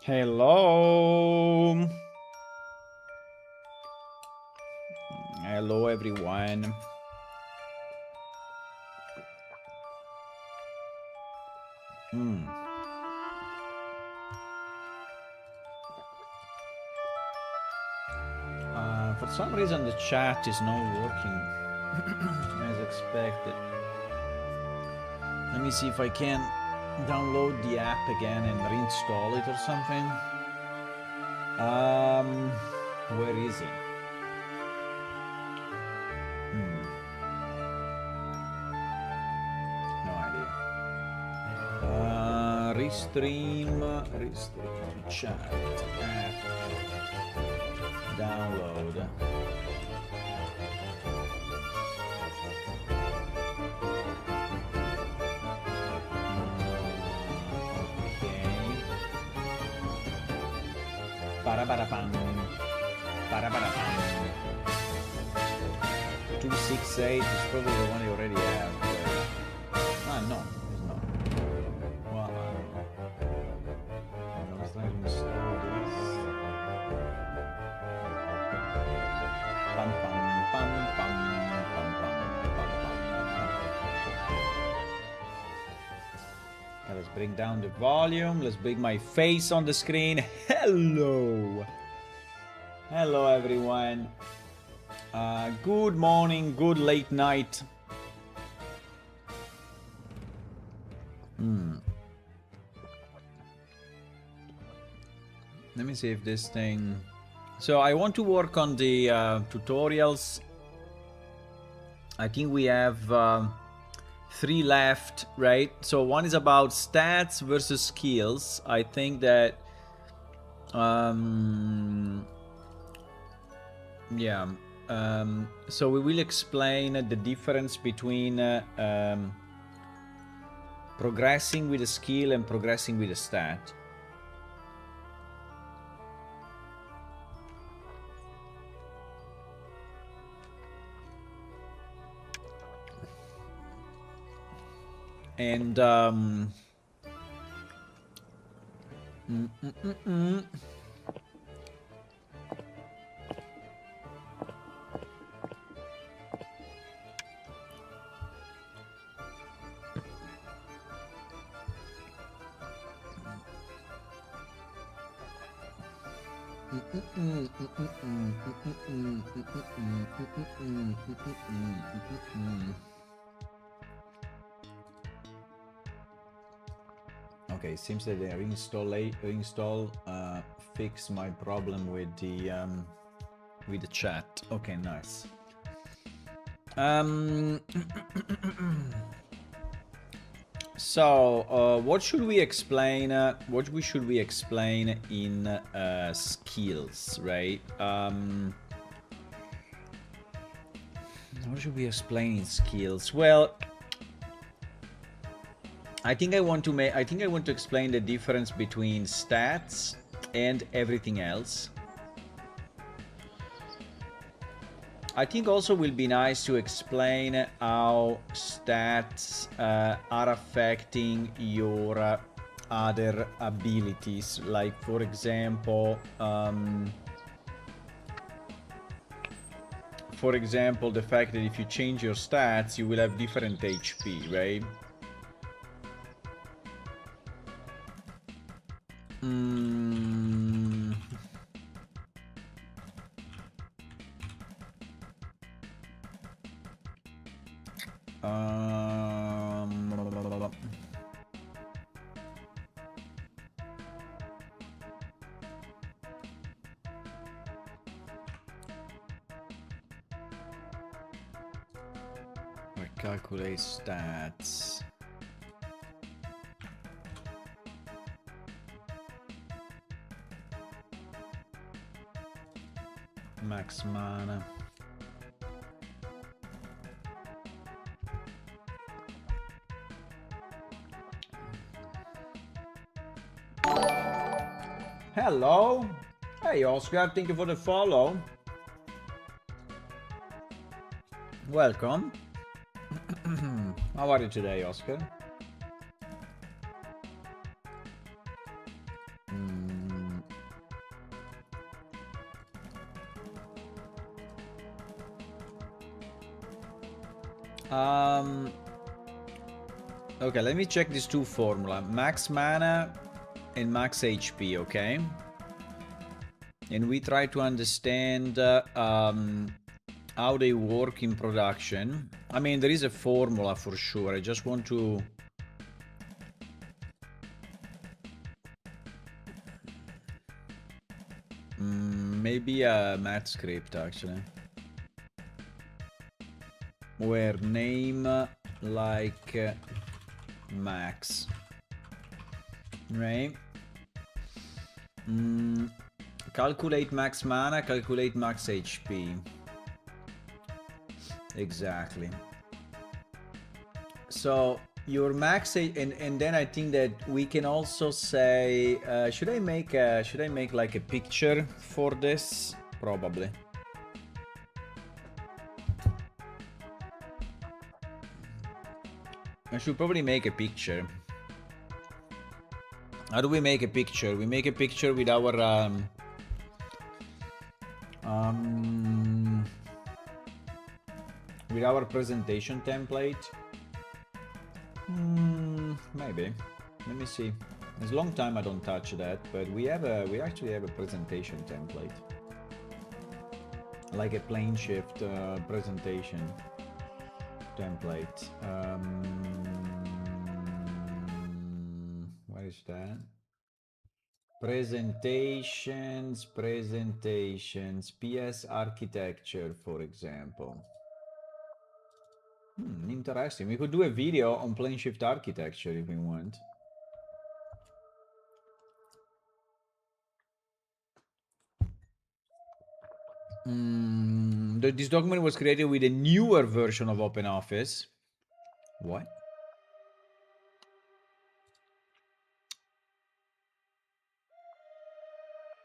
Hello. Hello, everyone. For some reason, the chat is not working as expected. Let me see if I can download the app again and reinstall it or something. Where is it? No idea. Restream chat app download. Parabarapam. 268 is probably the one you already have. No, it's not. Well, I was trying to install this. Pam, pam, pam, pam, pam, pam, pam, pam. Let's bring down the volume. Let's bring my face on the screen. Hello. Hello, everyone. Good morning, good late night. Let me see if this thing... So I want to work on the tutorials. I think we have 3 left, right? So one is about stats versus skills. I think that... so we will explain the difference between progressing with a skill and progressing with a stat. And okay, seems that the reinstall fixed my problem with the chat. Okay, nice. So, what should we explain? What should we explain in skills, right? What should we explain in skills? Well, I think I want to explain the difference between stats and everything else. I think also will be nice to explain how stats are affecting your other abilities. Like, for example, the fact that if you change your stats, you will have different HP, right? Calculate stats. Max mana. Hello. Hey, Oscar. Thank you for the follow. Welcome. How are you today, Oscar? Okay, let me check these two formula. Max mana and max HP, okay? And we try to understand how they work in production. I mean, there is a formula for sure. I just want to... maybe a math script, actually. Where name like max. Right? Calculate max mana, calculate max HP. Exactly. So your max and then I think that we can also say should I make like a picture for this? Probably. I should probably make a picture. How do we make a picture? We make a picture with our presentation template. Maybe. Let me see. It's a long time I don't touch that, but we actually have a presentation template, like a PlaneShift presentation template. Where is that? Presentations, PS architecture, for example. Interesting. We could do a video on PlaneShift architecture if we want. This document was created with a newer version of OpenOffice. What?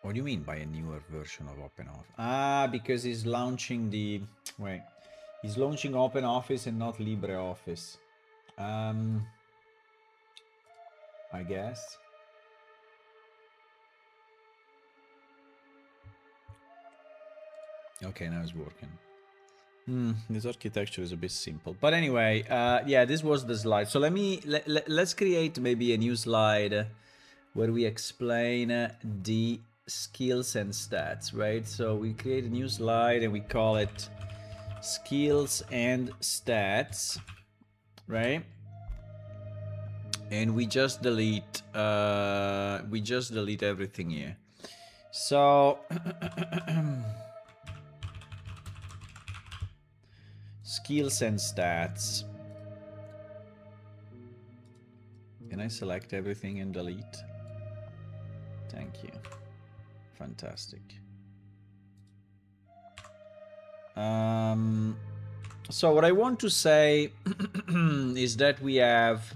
What do you mean by a newer version of OpenOffice? Ah, because he's launching the... Wait. He's launching OpenOffice and not LibreOffice. I guess. Okay, now it's working. This architecture is a bit simple. But anyway, yeah, this was the slide. So let's create maybe a new slide where we explain the skills and stats, right? So we create a new slide and we call it skills and stats, right? And we just delete everything here. So skills and stats. Can I select everything and delete? Thank you. Fantastic. So what I want to say is that we have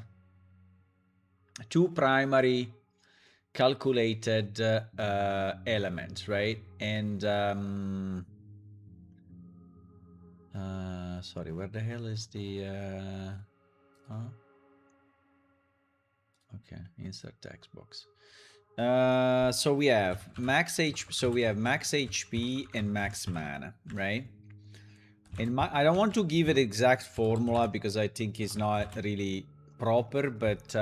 two primary calculated elements, right? And sorry, where the hell is the okay, insert text box. So we have max HP and max mana, right? And I don't want to give it exact formula because I think it's not really proper, but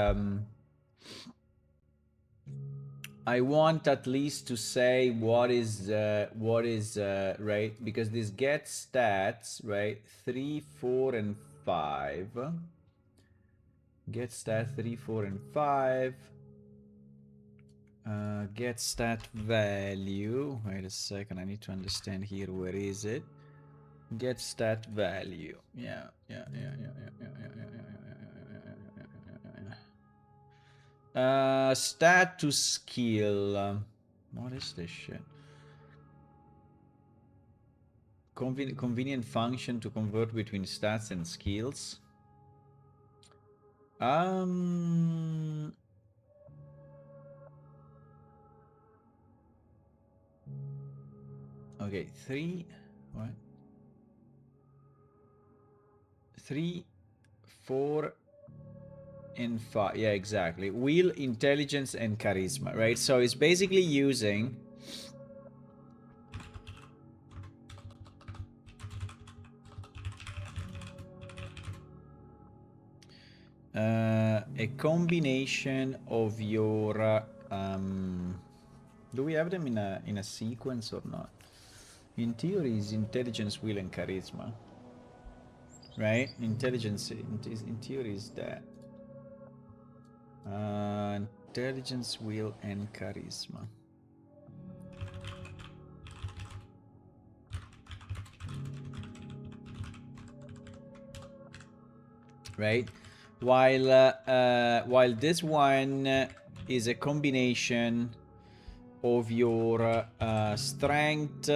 I want at least to say what is right, because this get stats, right, 3, 4, and 5. Get stat 3, 4, and 5. Get stat value. Wait a second, I need to understand here. Where is it? Get stat value. Yeah. Stat to skill. What is this shit? Convenient function to convert between stats and skills. Okay, 3. What? 3, 4, and 5. Yeah, exactly. Will, intelligence, and charisma, right? So it's basically using a combination of your do we have them in a sequence or not? In theory is intelligence, will, and charisma, right? Intelligence in theory is that intelligence, will, and charisma, right? While this one is a combination of your strength,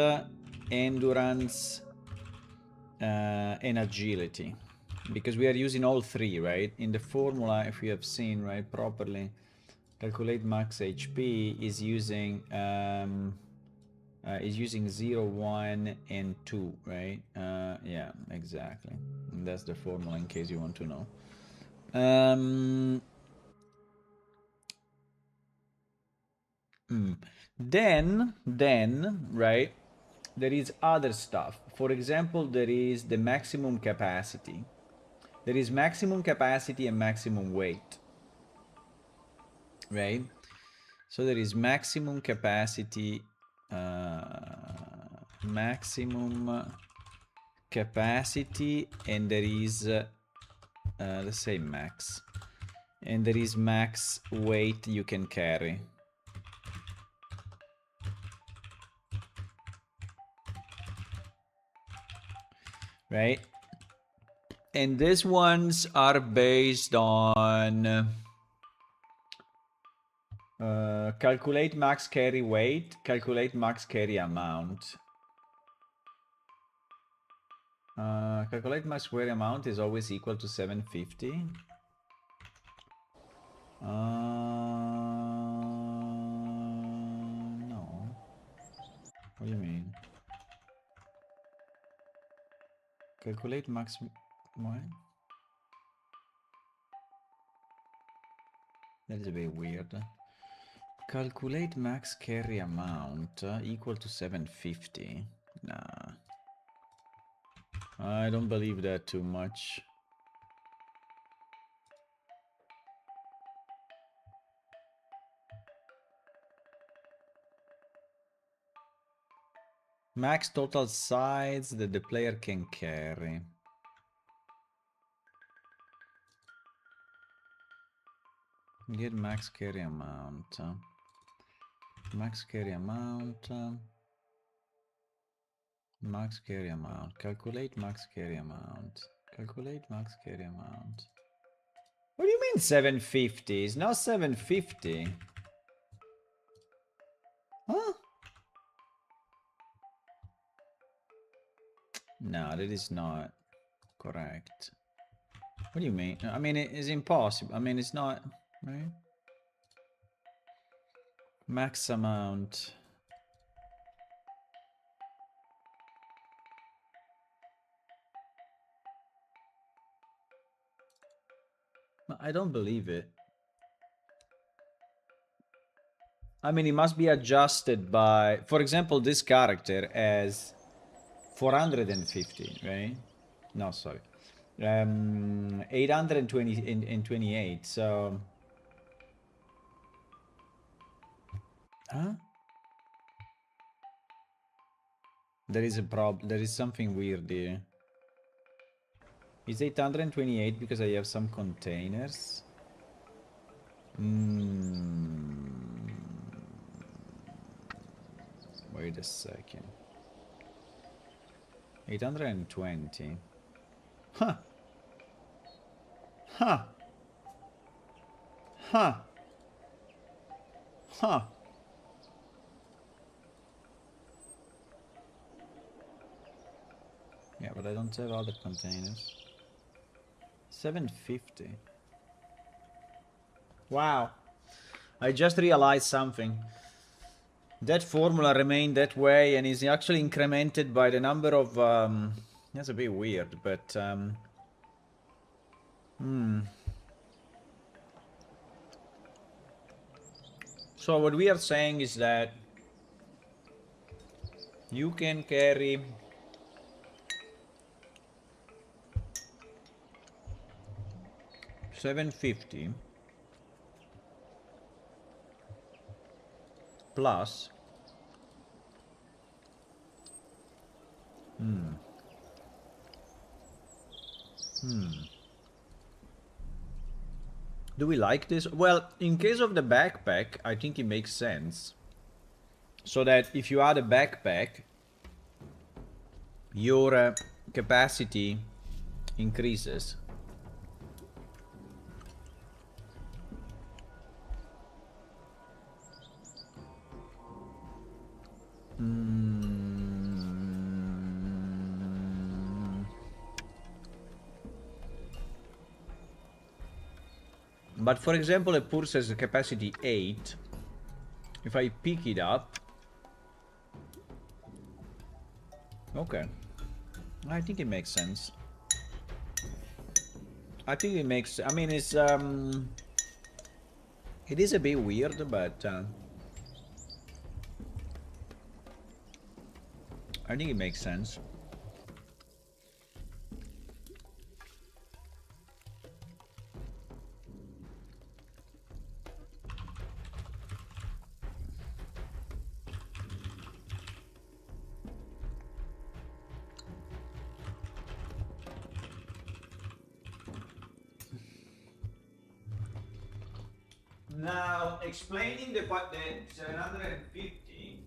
endurance, and agility, because we are using all three, right? In the formula, if we have seen right properly, calculate max HP is using 0, 1, and 2, right? Yeah, exactly. And that's the formula in case you want to know. Then, right, there is other stuff. For example, there is the maximum capacity. There is maximum capacity and maximum weight, right? So there is maximum capacity, and there is, let's say max, and there is max weight you can carry. Right? And these ones are based on calculate max carry weight, calculate max carry amount. Calculate max carry amount is always equal to 750. No. What do you mean? Calculate max. What? That is a bit weird. Calculate max carry amount equal to 750. Nah. I don't believe that too much. Max total size that the player can carry. Get max carry amount. Max carry amount. Max carry amount. Calculate max carry amount. Calculate max carry amount. What do you mean 750? It's not 750. Huh? No, that is not correct. What do you mean? I mean, it is impossible. I mean, it's not, right? Max amount. I don't believe it. I mean, it must be adjusted by, for example, this character has 450, right? No, sorry. 820 and 28, so... Huh? There is a problem. There is something weird here. Is 828 because I have some containers? Wait a second. 820. Huh. Huh. Huh. Huh. Yeah, but I don't have other containers. 750. Wow. I just realized something. That formula remained that way and is actually incremented by the number of... that's a bit weird, but... So what we are saying is that you can carry... 750 plus do we like this? Well, in case of the backpack, I think it makes sense. So that if you add a backpack, your capacity increases. But for example, a purse has a capacity 8. If I pick it up... Okay. I think it makes sense. I think it makes... I mean, it's... It is a bit weird, but... I think it makes sense. Now, explaining the 750...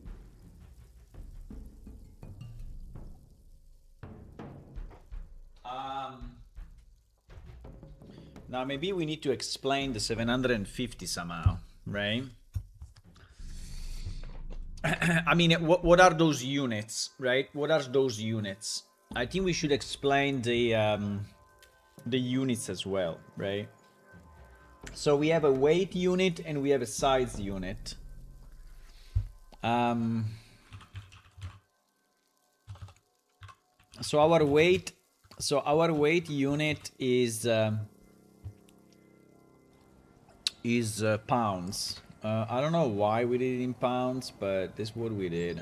Now, maybe we need to explain the 750 somehow, right? I mean, what are those units, right? What are those units? I think we should explain the units as well, right? So we have a weight unit and we have a size unit. So our weight unit is pounds. I don't know why we did it in pounds, but this is what we did.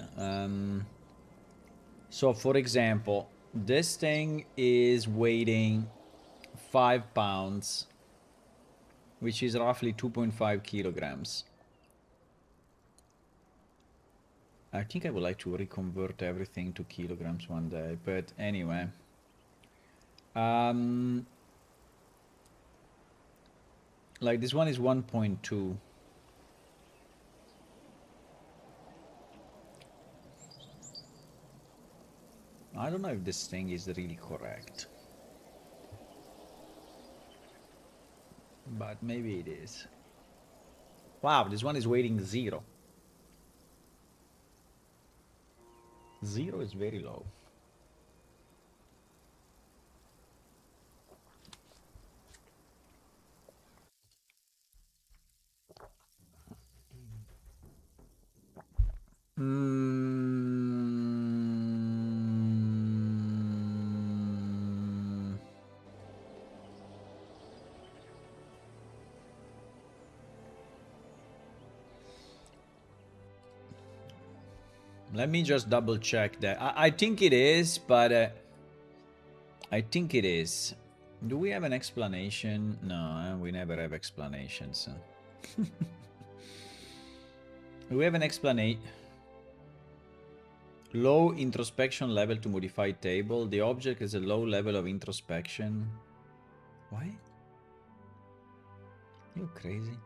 So for example, this thing is weighing 5 pounds, which is roughly 2.5 kilograms. I think I would like to reconvert everything to kilograms one day, but anyway. Like this one is 1.2. I don't know if this thing is really correct. But maybe it is. Wow, this one is weighing 0. 0 is very low. Let me just double check that. I think it is, but I think it is. Do we have an explanation? No, we never have explanations. Do we have an explanation? Low introspection level to modify table. The object has a low level of introspection. Why? You crazy?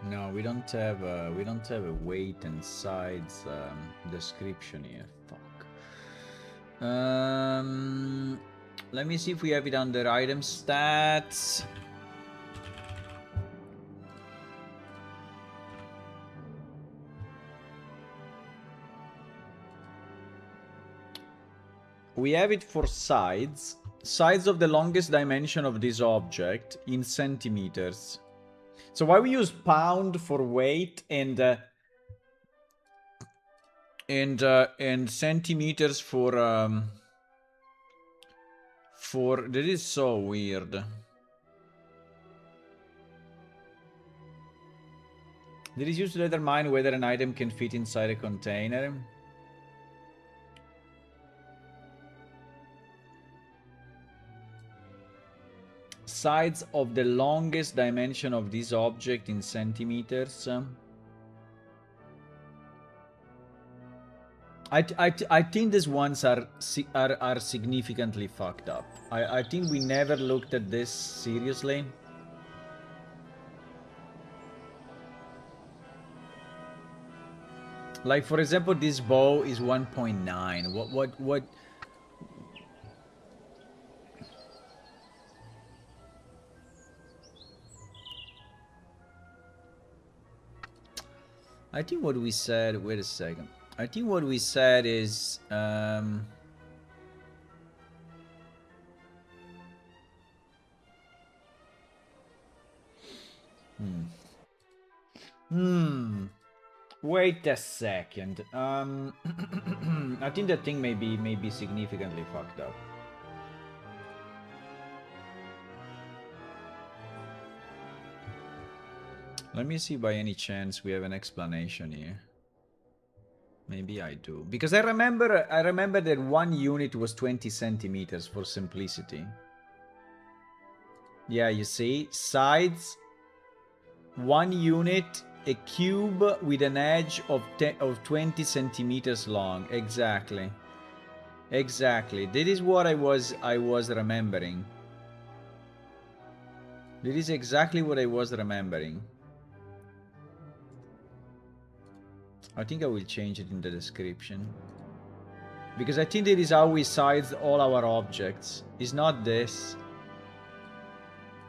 No, we don't have a weight and size description here. Fuck. Let me see if we have it under item stats. We have it for sides. Sides of the longest dimension of this object in centimeters. So why we use pound for weight and centimeters for that is so weird. That is used to determine whether an item can fit inside a container. sides of the longest dimension of this object in centimeters. I think these ones are significantly fucked up. I think we never looked at this seriously. Like, for example, this bow is 1.9. What? I think what we said, wait a second. I think what we said is, wait a second. I think that thing may be significantly fucked up. Let me see by any chance we have an explanation here. Maybe I do. Because I remember that one unit was 20 centimeters for simplicity. Yeah, you see? Sides, one unit, a cube with an edge of 20 centimeters long. Exactly. Exactly. That is what I was remembering. That is exactly what I was remembering. I think I will change it in the description. Because I think that is how we size all our objects. It's not this.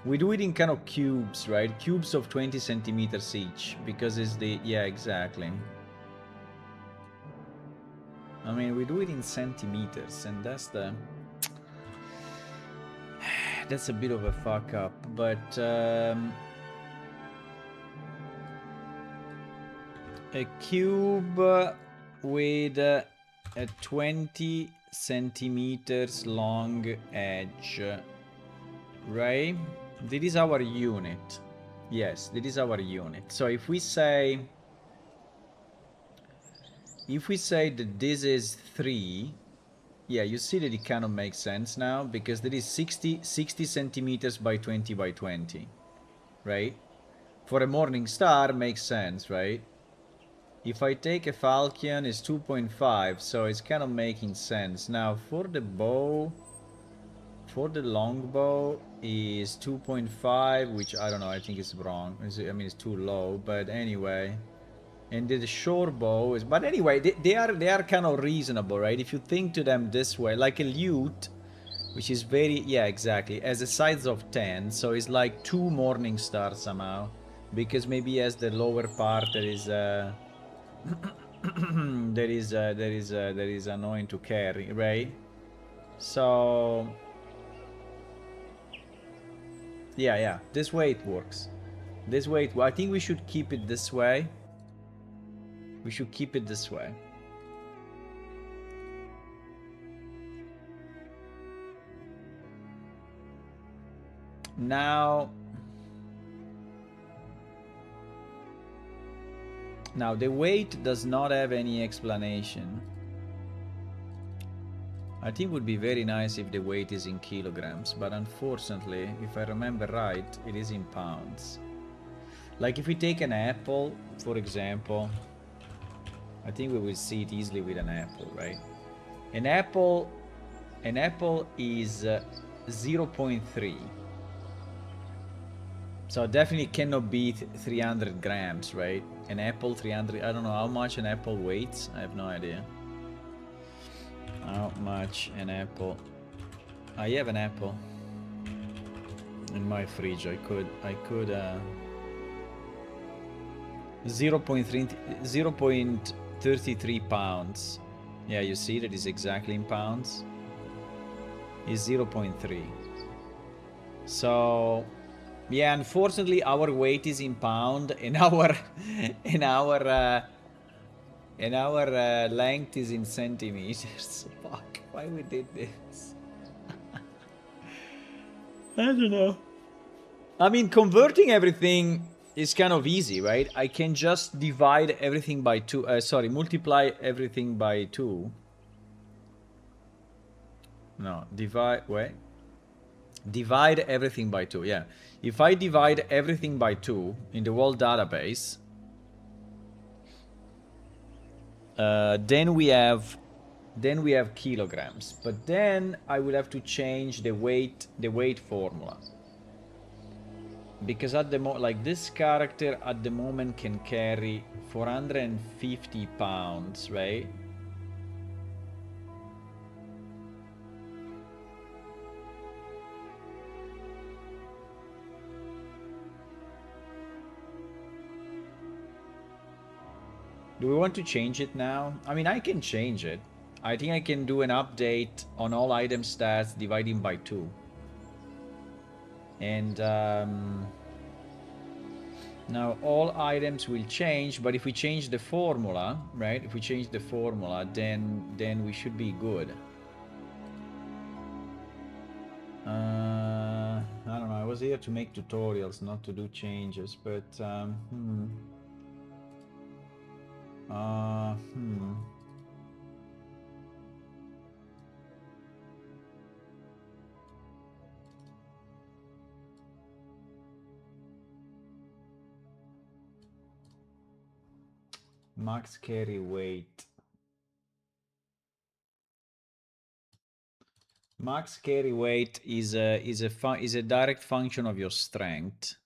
We do it in kind of cubes, right? Cubes of 20 centimeters each. Because it's the... Yeah, exactly. I mean, we do it in centimeters. And that's the... That's a bit of a fuck up. But... a cube with a 20 centimeters long edge, right? This is our unit. Yes, this is our unit. So if we say that this is 3, yeah, you see that it kind of makes sense now, because that is 60 centimeters by 20 by 20, right? For a morning star, makes sense, right? If I take a falcon, it's 2.5, so it's kind of making sense. Now, for the bow, for the longbow is 2.5, which I don't know, I think it's wrong. I mean, it's too low, but anyway. And the short bow is, but anyway, they are kind of reasonable, right? If you think to them this way, like a lute, which is very, yeah, exactly, has a size of 10, so it's like 2 morning stars somehow, because maybe as the lower part there is that is annoying to carry, right? So yeah, this way it works. This way I think we should keep it this way. We should keep it this way. Now the weight does not have any explanation. I think it would be very nice if the weight is in kilograms, but unfortunately, if I remember right, it is in pounds. Like if we take an apple, for example, I think we will see it easily with an apple, right? An apple is 0.3. So definitely cannot beat 300 grams, right? An apple, 300, I don't know how much an apple weighs. I have no idea. How much an apple? I have an apple in my fridge. I could 0.33 pounds. Yeah, you see that is exactly in pounds. Is 0.3. So yeah, unfortunately, our weight is in pound, and our length is in centimeters. Fuck, why we did this? I don't know. I mean, converting everything is kind of easy, right? I can just divide everything by 2. Multiply everything by 2. No, divide. Wait. Divide everything by 2, yeah. If I divide everything by 2 in the world database, then we have kilograms. But then I will have to change the weight formula. Because at the like this character at the moment can carry 450 pounds, right? Do we want to change it now? I mean, I can change it. I think I can do an update on all item stats dividing by 2. And now all items will change, but if we change the formula, right? If we change the formula, then we should be good. I don't know. I was here to make tutorials, not to do changes, but max carry weight. Max carry weight is a direct function of your strength.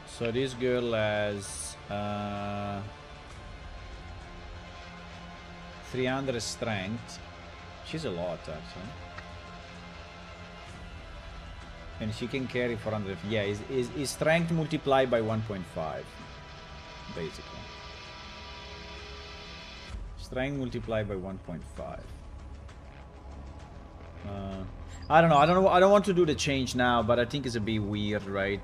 So this girl has 300 strength. She's a lot, actually. And she can carry 400. Yeah, is strength multiplied by 1.5, basically. Strength multiplied by 1.5. I don't know. I don't want to do the change now, but I think it's a bit weird, right?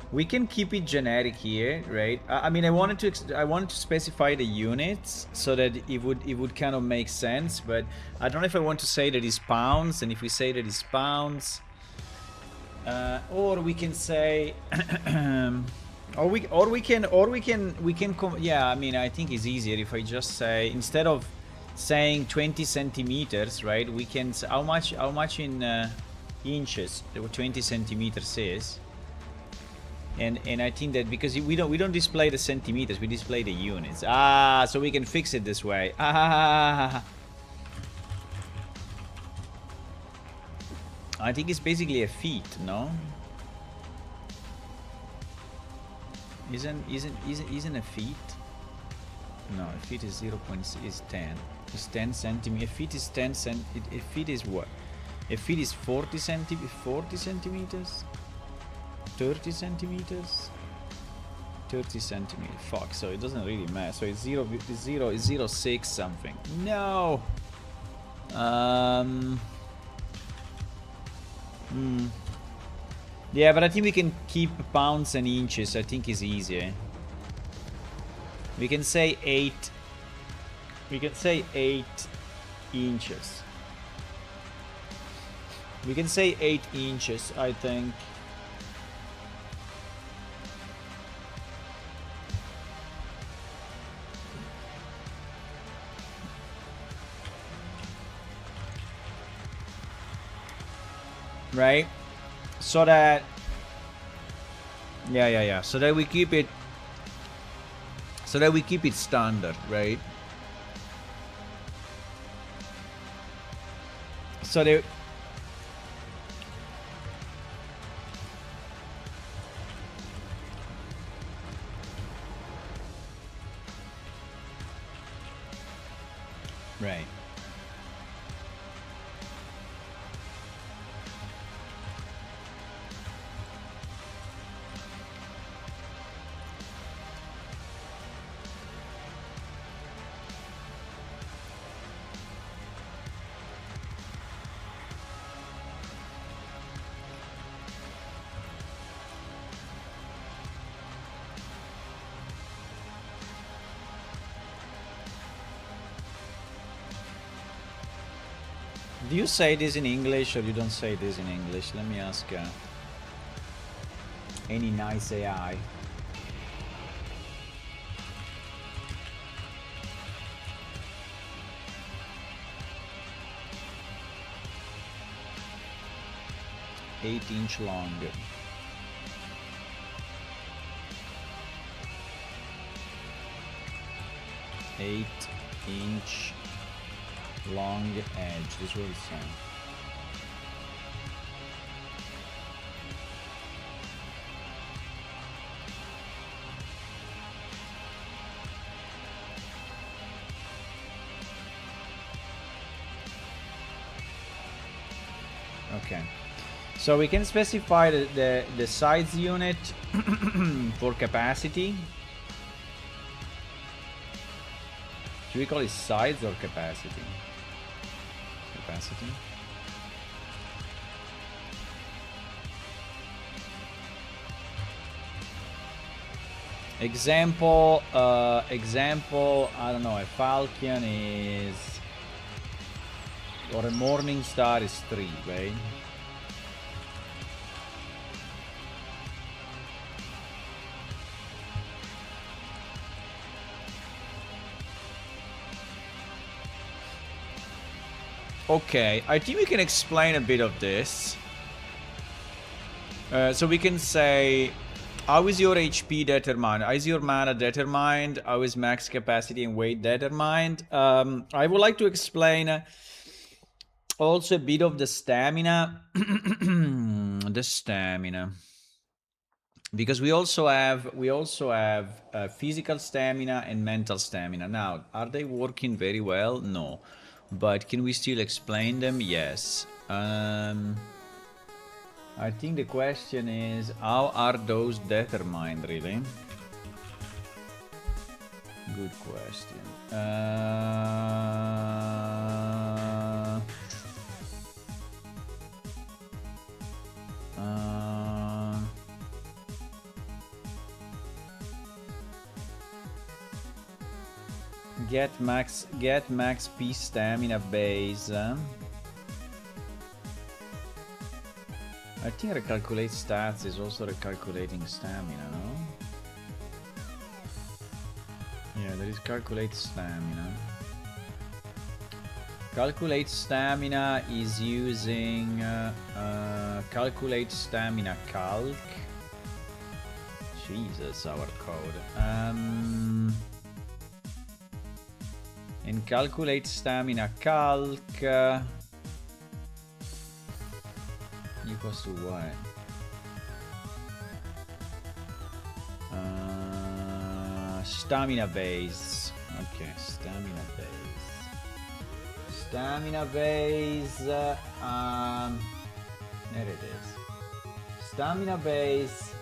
We can keep it generic here, right? I mean, I wanted to specify the units so that it would kind of make sense, but I don't know if I want to say that it's pounds, and if we say that it's pounds, or we can say, yeah. I mean, I think it's easier if I just say, instead of saying 20 centimeters, right? We can say how much in inches 20 centimeters is. And I think that because we don't display the centimeters, we display the units. So we can fix it this way. I think it's basically a feet, no? Isn't a feet? No, a feet is 10. It's 10 centimeters. A feet is 10 cent. A feet is what? A feet is 40 centimeters. 30 centimeters. 30 centimeters. Fuck. So it doesn't really matter. So it's 0.06 something. No. Yeah, but I think we can keep pounds and inches. I think it's easier. We can say 8. We can say 8 inches. We can say 8 inches, I think. Right? So that... Yeah. So that we keep it... So that we keep it standard, right? So they... Right. Do you say this in English or you don't say this in English? Let me ask any nice AI. Eight-inch long. 8-inch long edge. This will sound. Okay. So we can specify the size unit for capacity. Should we call it size or capacity? Capacity. Example, I don't know, a Falcon is, or a Morning Star is 3, right? Okay, I think we can explain a bit of this. So we can say, how is your HP determined? How is your mana determined? How is max capacity and weight determined? I would like to explain also a bit of the stamina. The stamina. Because we also have physical stamina and mental stamina. Now, are they working very well? No. But can we still explain them? Yes. I think the question is, how are those determined, really? Good question. Get max P stamina base. I think recalculate stats is also recalculating stamina, no? Yeah, there is calculate stamina. Calculate stamina is using calculate stamina calc. Jesus, our code. And calculate stamina calc equals to what? Stamina base. Okay, stamina base. Stamina base. There it is. Stamina base.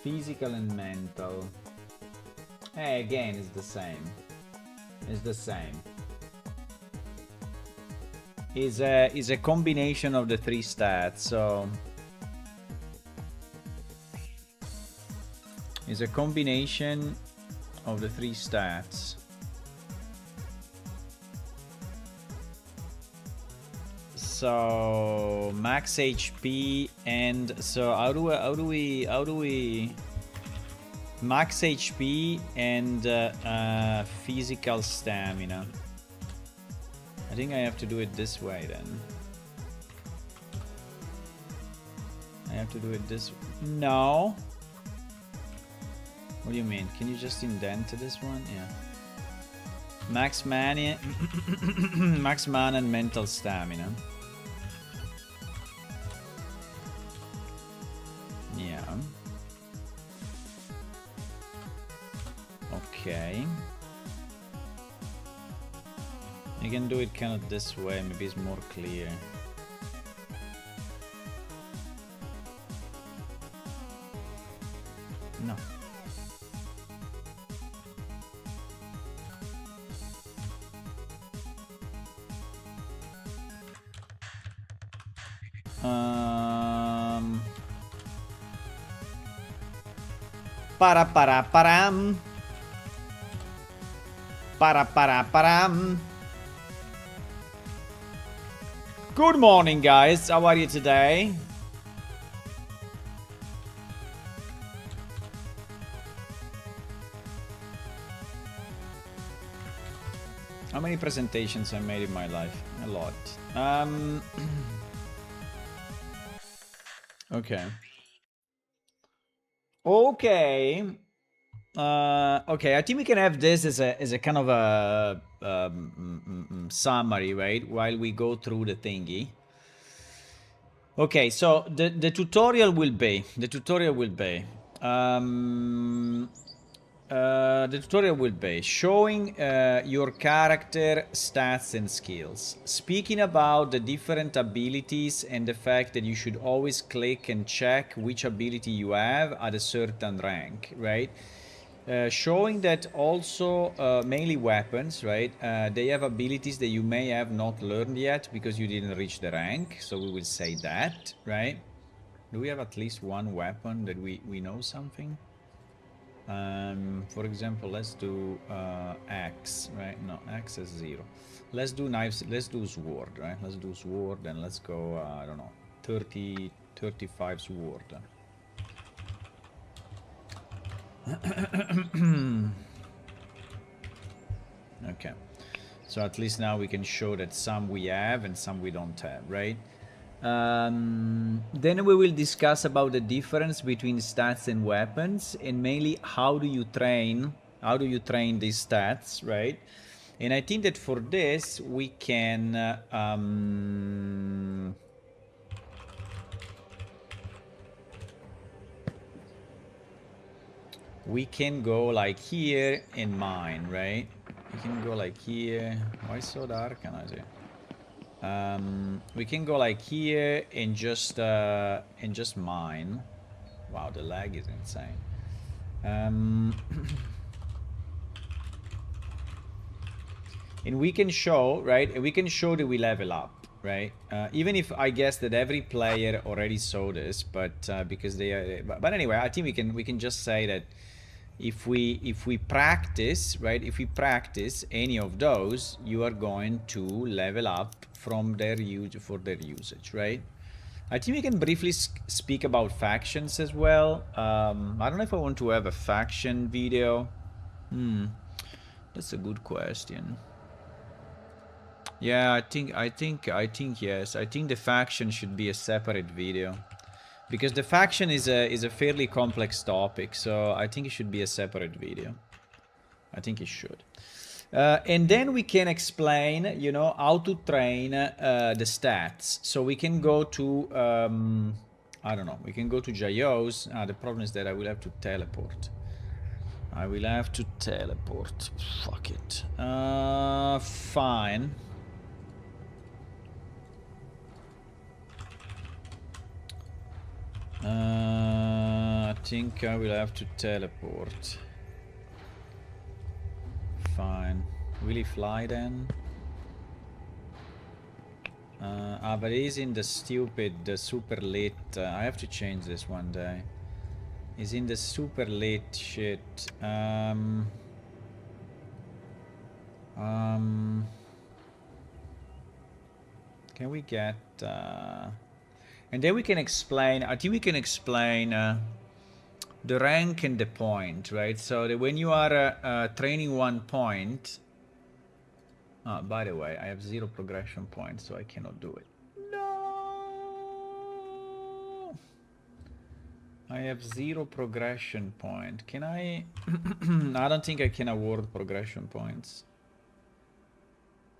Physical and mental. Hey, again, it's the same. It's the same. Is a combination of the 3 stats. So is a combination of the 3 stats. So max HP and so how do we max HP and physical stamina. I think I have to do it this way then. I have to do it this. No. What do you mean? Can you just indent this one? Yeah. Max mana, max mana and mental stamina. Yeah. Okay. You can do it kind of this way, maybe it's more clear. No. Param. Para para para. Good morning, guys. How are you today? How many presentations I made in my life? A lot. Okay. Okay. Okay, I think we can have this as a kind of a summary, right? While we go through the thingy. Okay, so the tutorial will be the tutorial will be showing your character stats and skills, speaking about the different abilities and the fact that you should always click and check which ability you have at a certain rank, right? Showing that also mainly weapons, right? They have abilities that you may have not learned yet because you didn't reach the rank. So we will say that, right? Do we have at least one weapon that we know something? For example, let's do axe, right? No, axe is 0. Let's do knives. Let's do sword, right? Let's do sword and let's go, I don't know, 30, 35 sword. Okay. So at least now we can show that some we have and some we don't have, right? Then we will discuss about the difference between stats and weapons, and mainly how do you train these stats, right? And I think that for this we can go like here in mine, right? We can go like here. Why so dark? Can I see? We can go like here and just mine. Wow, the lag is insane. And we can show, right? We can show that we level up, right? Even if I guess that every player already saw this, but because they are, but anyway, I think we can just say that if we practice, right? If we practice any of those, you are going to level up from their usage, right? I think we can briefly speak about factions as well. I don't know if I want to have a faction video. That's a good question. Yeah, I think yes. I think the faction should be a separate video because the faction is a fairly complex topic. So I think it should be a separate video. I think it should. And then we can explain, how to train the stats. So we can go to, I don't know, we can go to Jayos. The problem is that I will have to teleport. Fuck it. Fine. I think I will have to teleport. Fine. Will he fly then? But he's in the super lit. I have to change this one day. He's in the super lit shit. Can we get... and then we can explain... I think we can explain the rank and the point, right? So that when you are training 1 point... by the way, I have 0 progression points, so I cannot do it. No! I have 0 progression point. Can I... I don't think I can award progression points.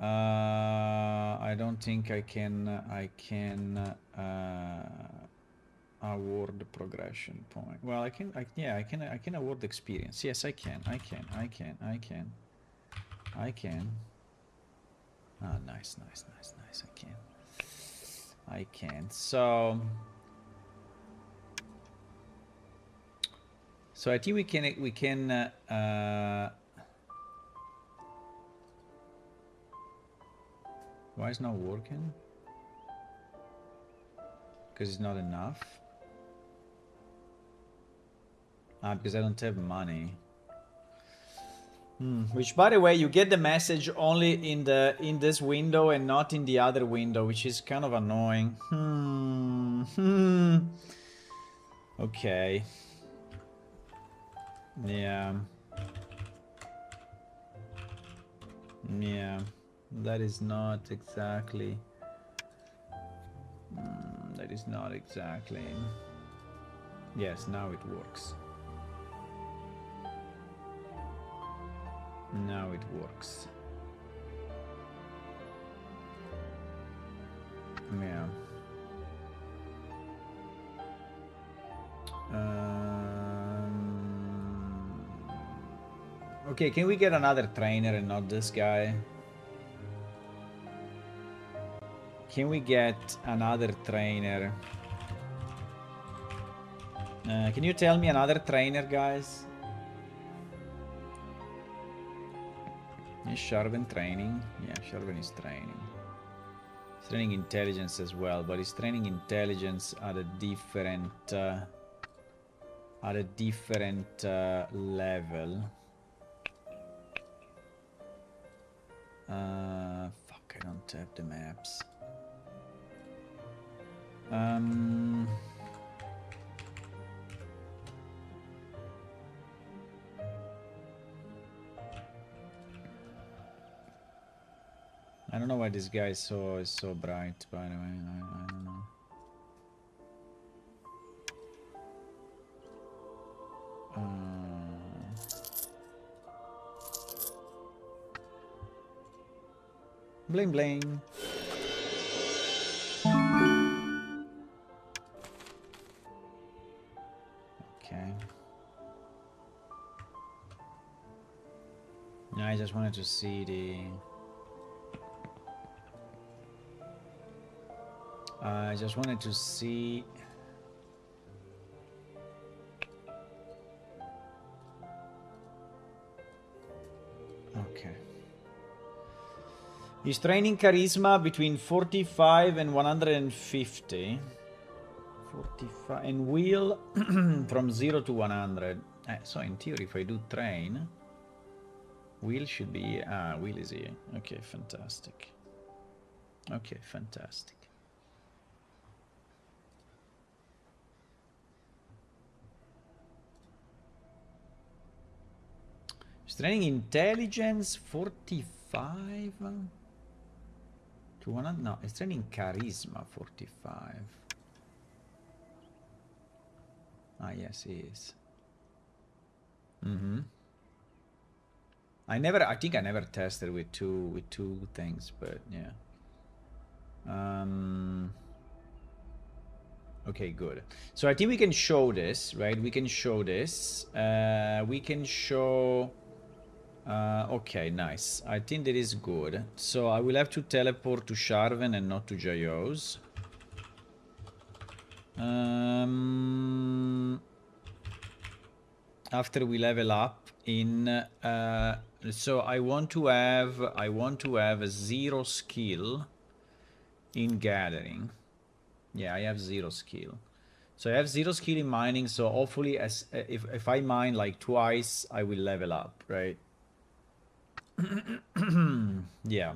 I don't think I can award the progression point. Well, I can award experience. Yes, I can. Oh, nice. I can. So I think we can why is it not working? Because it's not enough. Because I don't have money. Which, by the way, you get the message only in this window and not in the other window, which is kind of annoying. Okay. Yeah. Yeah. That is not exactly... that is not exactly... Yes, now it works. Now it works. Yeah. Okay, can we get another trainer and not this guy? Can we get another trainer? Can you tell me another trainer, guys? Is Sharvan training? Yeah, Sharvan is training. He's training intelligence as well, but he's training intelligence at a different level. Fuck, I don't have the maps. I don't know why this guy is so bright, by the way. I don't know. Bling bling. Okay. No, I just wanted to see the... I just wanted to see... Okay. He's training charisma between 45 and 150. 45 and will from 0 to 100. So in theory, if I do train, will should be... will is here. Okay, fantastic. Okay, fantastic. Training intelligence 45 to 100. No, it's training charisma 45. Ah, yes, he is. I think I never tested with two things, but yeah. Okay, good. So I think we can show this, right? We can show this. We can show... okay, nice. I think that is good. So I will have to teleport to Sharvan and not to Jayos. After we level up in... so I want to have a 0 skill in gathering. Yeah, I have 0 skill. So I have 0 skill in mining, so hopefully if I mine like twice, I will level up, right? Yeah.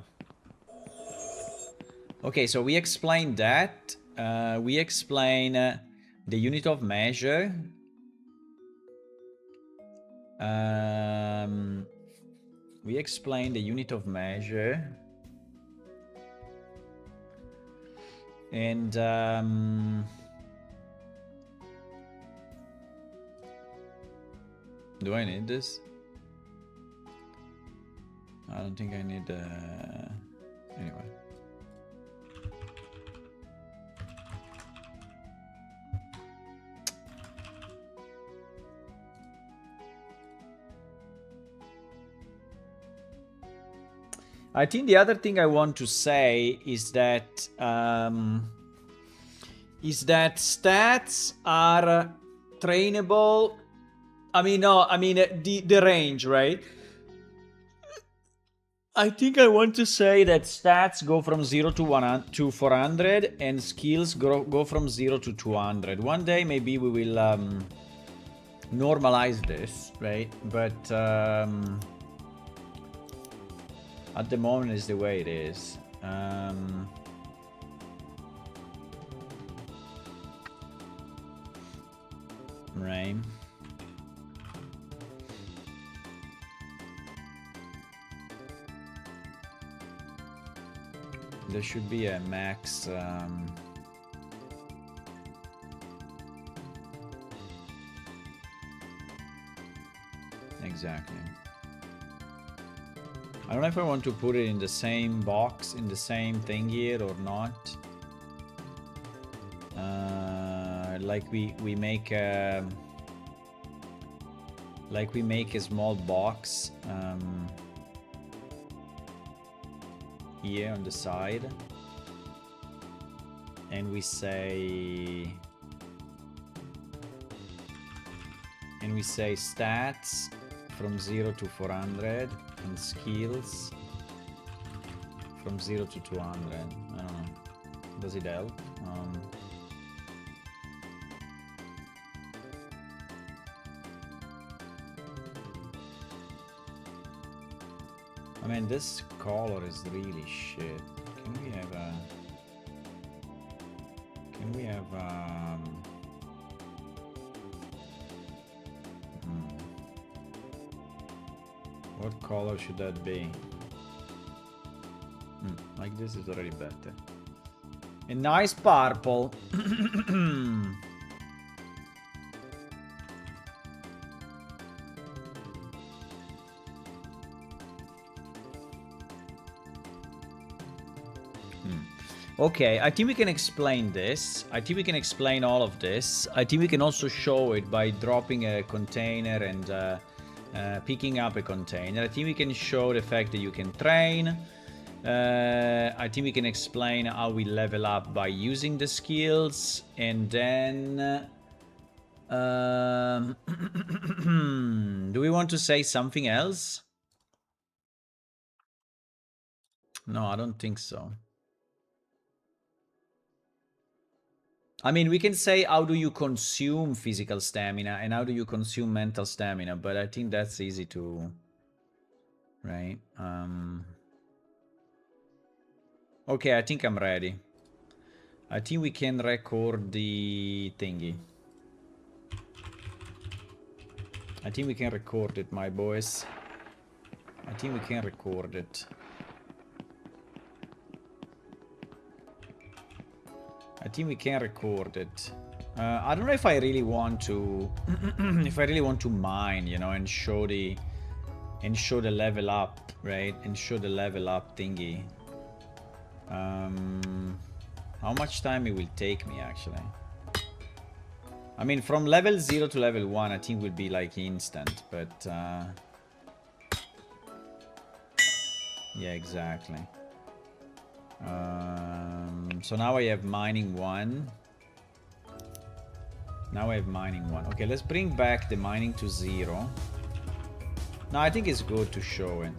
Okay, so we explained that. We explain the unit of measure. We explain the unit of measure. And do I need this? I don't think I need... anyway. I think the other thing I want to say is that stats are trainable. I mean, no, I mean the range, right? I think I want to say that stats go from 0 to 100 to 400 and skills go from 0 to 200. One day maybe we will normalize this, right? But At the moment is the way it is. Right. There should be a max. Exactly. I don't know if I want to put it in the same box, in the same thing here or not. Like we make a small box here on the side, and we say stats from 0 to 400 and skills from 0 to 200. I don't know. Does it help? I mean, this color is really shit. Can we have what color should that be? Like this is already better. A nice purple. Okay, I think we can explain this. I think we can explain all of this. I think we can also show it by dropping a container and picking up a container. I think we can show the fact that you can train. I think we can explain how we level up by using the skills. And then... do we want to say something else? No, I don't think so. I mean, we can say how do you consume physical stamina and how do you consume mental stamina, but I think that's easy to... Right? Okay, I think I'm ready. I think we can record the thingy. I think we can record it, my boys. I think we can record it. I think we can record it. I don't know if I really want to, if I really want to mine, you know, and show the level up, right? And show the level up thingy. How much time it will take me actually? I mean, from level 0 to level 1, I think will be like instant, but yeah, exactly. So now I have mining 1. Now I have mining 1. Okay, let's bring back the mining to 0. No, I think it's good to show it.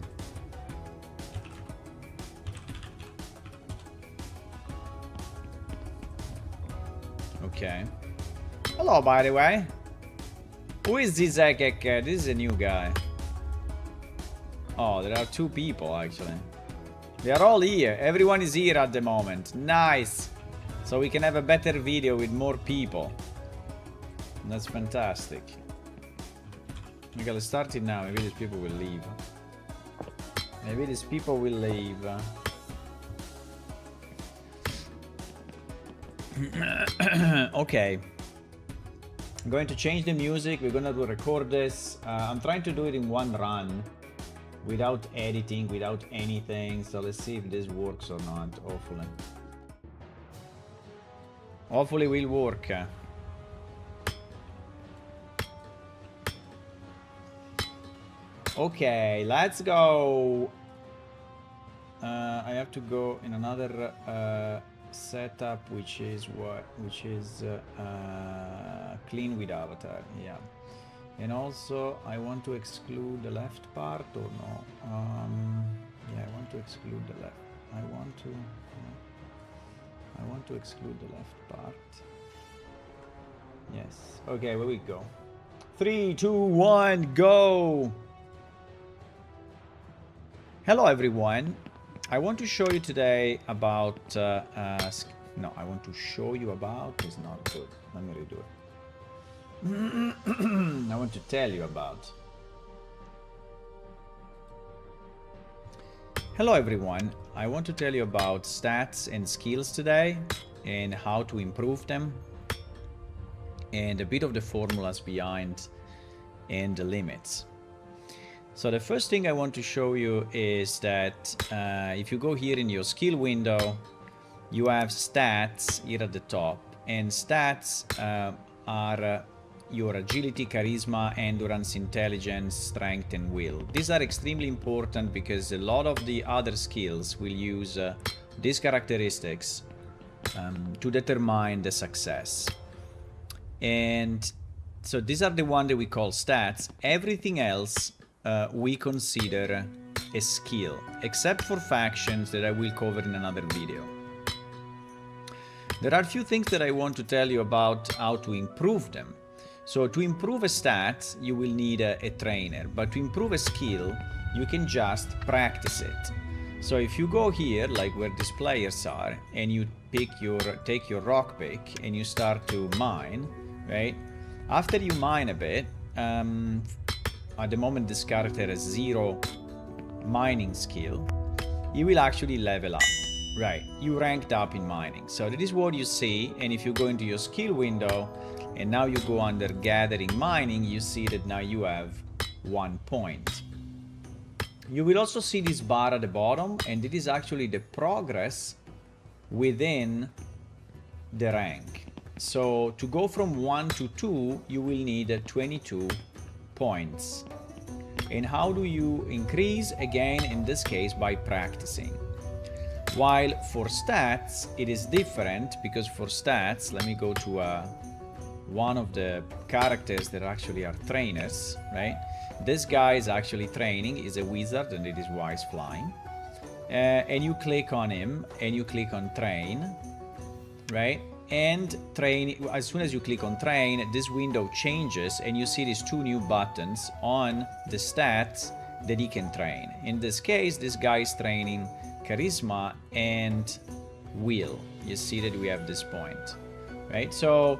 Okay. Hello, by the way. Who is this Ekek? This is a new guy. Oh, there are 2 people actually. They are all here. Everyone is here at the moment. Nice. So we can have a better video with more people. That's fantastic. Okay, let's start it now. Maybe these people will leave. Maybe these people will leave. Okay. I'm going to change the music. We're gonna record this. I'm trying to do it in one run. Without editing, without anything. So let's see if this works or not, hopefully. Hopefully will work. Okay, let's go. I have to go in another setup, which is what? Which is clean with avatar, yeah. And also, I want to exclude the left part or no? Yeah, I want to exclude the left. I want to exclude the left part. Yes. Okay, where we go? 3, 2, 1, go! Hello everyone. I want to show you today about no, I want to show you about is not good. Let me redo it. I want to tell you about. Hello everyone. I want to tell you about stats and skills today and how to improve them and a bit of the formulas behind and the limits. So the first thing I want to show you is that if you go here in your skill window, you have stats here at the top, and stats are your agility, charisma, endurance, intelligence, strength, and will. These are extremely important because a lot of the other skills will use these characteristics to determine the success. And so these are the ones that we call stats. Everything else we consider a skill, except for factions that I will cover in another video. There are a few things that I want to tell you about how to improve them. So to improve a stat, you will need a trainer, but to improve a skill, you can just practice it. So if you go here, like where these players are, and you take your rock pick and you start to mine, right? After you mine a bit, at the moment this character has 0 mining skill, you will actually level up. Right, you ranked up in mining. So that is what you see, and if you go into your skill window and now you go under gathering mining, you see that now you have 1 point. You will also see this bar at the bottom, and it is actually the progress within the rank. So to go from 1 to 2, you will need 22 points. And how do you increase? Again, in this case, by practicing. While for stats, it is different, because for stats, let me go to one of the characters that actually are trainers, right? This guy is actually training, is a wizard, and it is wise flying. And you click on him, and you click on train, right? And train, as soon as you click on train, this window changes, and you see these 2 new buttons on the stats that he can train. In this case, this guy is training charisma and will. You see that we have this point, right? So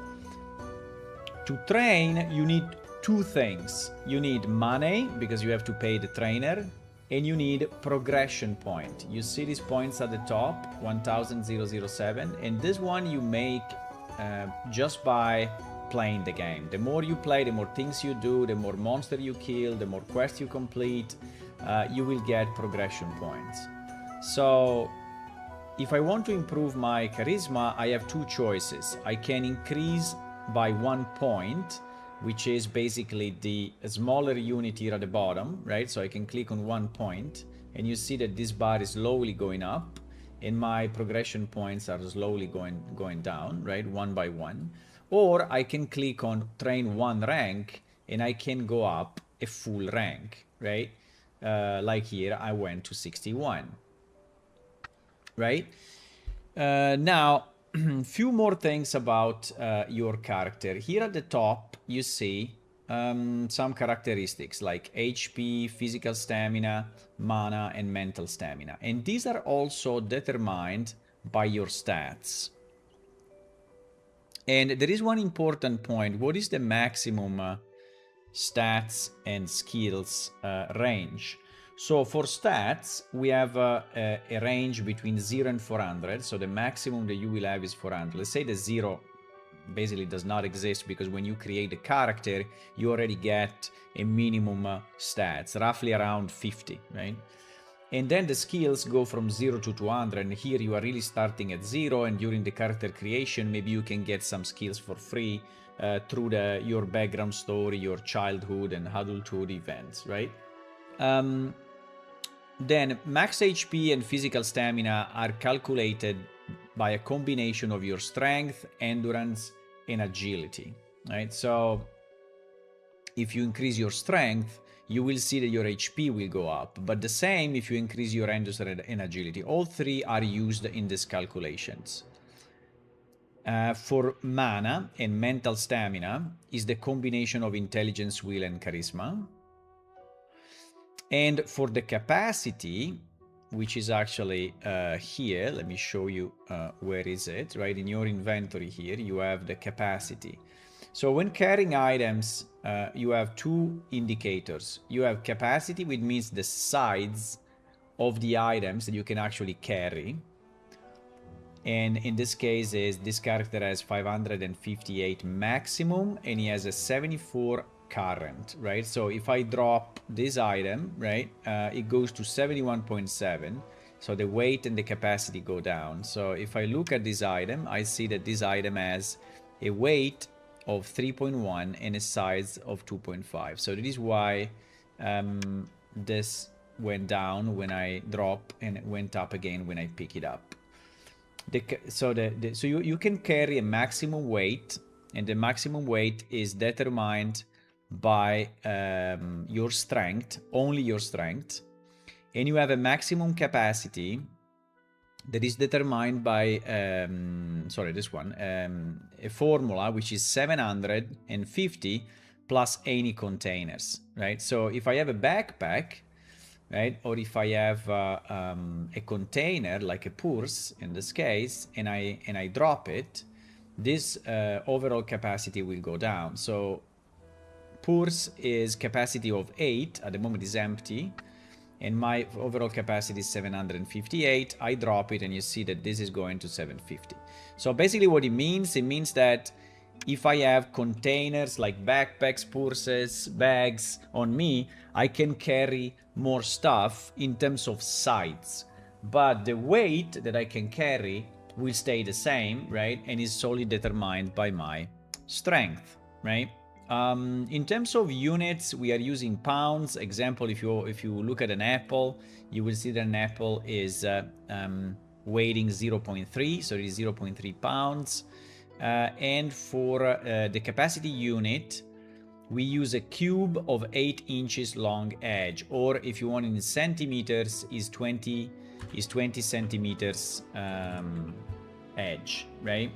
to train, you need 2 things. You need money, because you have to pay the trainer, and you need progression point. You see these points at the top, 1007, and this one you make just by playing the game. The more you play, the more things you do, the more monster you kill, the more quests you complete, you will get progression points. So if I want to improve my charisma, I have 2 choices. I can increase by 1 point, which is basically the smaller unit here at the bottom, right? So I can click on 1 point, and you see that this bar is slowly going up, and my progression points are slowly going down, right? 1 by 1. Or I can click on train 1 rank, and I can go up a full rank, right? Like here, I went to 61. Right? Now, few more things about your character. Here at the top, you see some characteristics like HP, physical stamina, mana, and mental stamina. And these are also determined by your stats. And there is one important point. What is the maximum stats and skills range? So for stats, we have a range between 0 and 400. So the maximum that you will have is 400. Let's say the 0 basically does not exist, because when you create a character, you already get a minimum stats, roughly around 50, right? And then the skills go from 0 to 200, and here you are really starting at 0, and during the character creation, maybe you can get some skills for free through your background story, your childhood and adulthood events, right? Then max HP and physical stamina are calculated by a combination of your strength, endurance, and agility, right? So if you increase your strength, you will see that your HP will go up, but the same if you increase your endurance and agility. All 3 are used in these calculations. For mana and mental stamina is the combination of intelligence, will, and charisma. And for the capacity, which is actually here, let me show you where is it, right? In your inventory here, you have the capacity. So when carrying items, you have two indicators. You have capacity, which means the size of the items that you can actually carry. And in this case, this character has 558 maximum, and he has a 74 current, right? So if I drop this item, right, it goes to 71.7. So the weight and the capacity go down. So if I look at this item, I see that this item has a weight of 3.1 and a size of 2.5. So that is why this went down when I drop, and it went up again when I pick it up. So you can carry a maximum weight, and the maximum weight is determined by your strength, only your strength, and you have a maximum capacity that is determined by a formula which is 750 plus any containers, right? So if I have a backpack, right, or if I have a container like a purse in this case, and I drop it, this overall capacity will go down. So purse is capacity of 8, at the moment is empty, and my overall capacity is 758. I drop it and you see that this is going to 750. So basically what it means that if I have containers like backpacks, purses, bags on me, I can carry more stuff in terms of size, but the weight that I can carry will stay the same, right? And is solely determined by my strength, right? In terms of units, we are using pounds. Example, if you look at an apple, you will see that an apple is weighing 0.3, so it is 0.3 pounds. And for the capacity unit, we use a cube of 8 inches long edge, or if you want in centimeters, is 20 centimeters edge, right?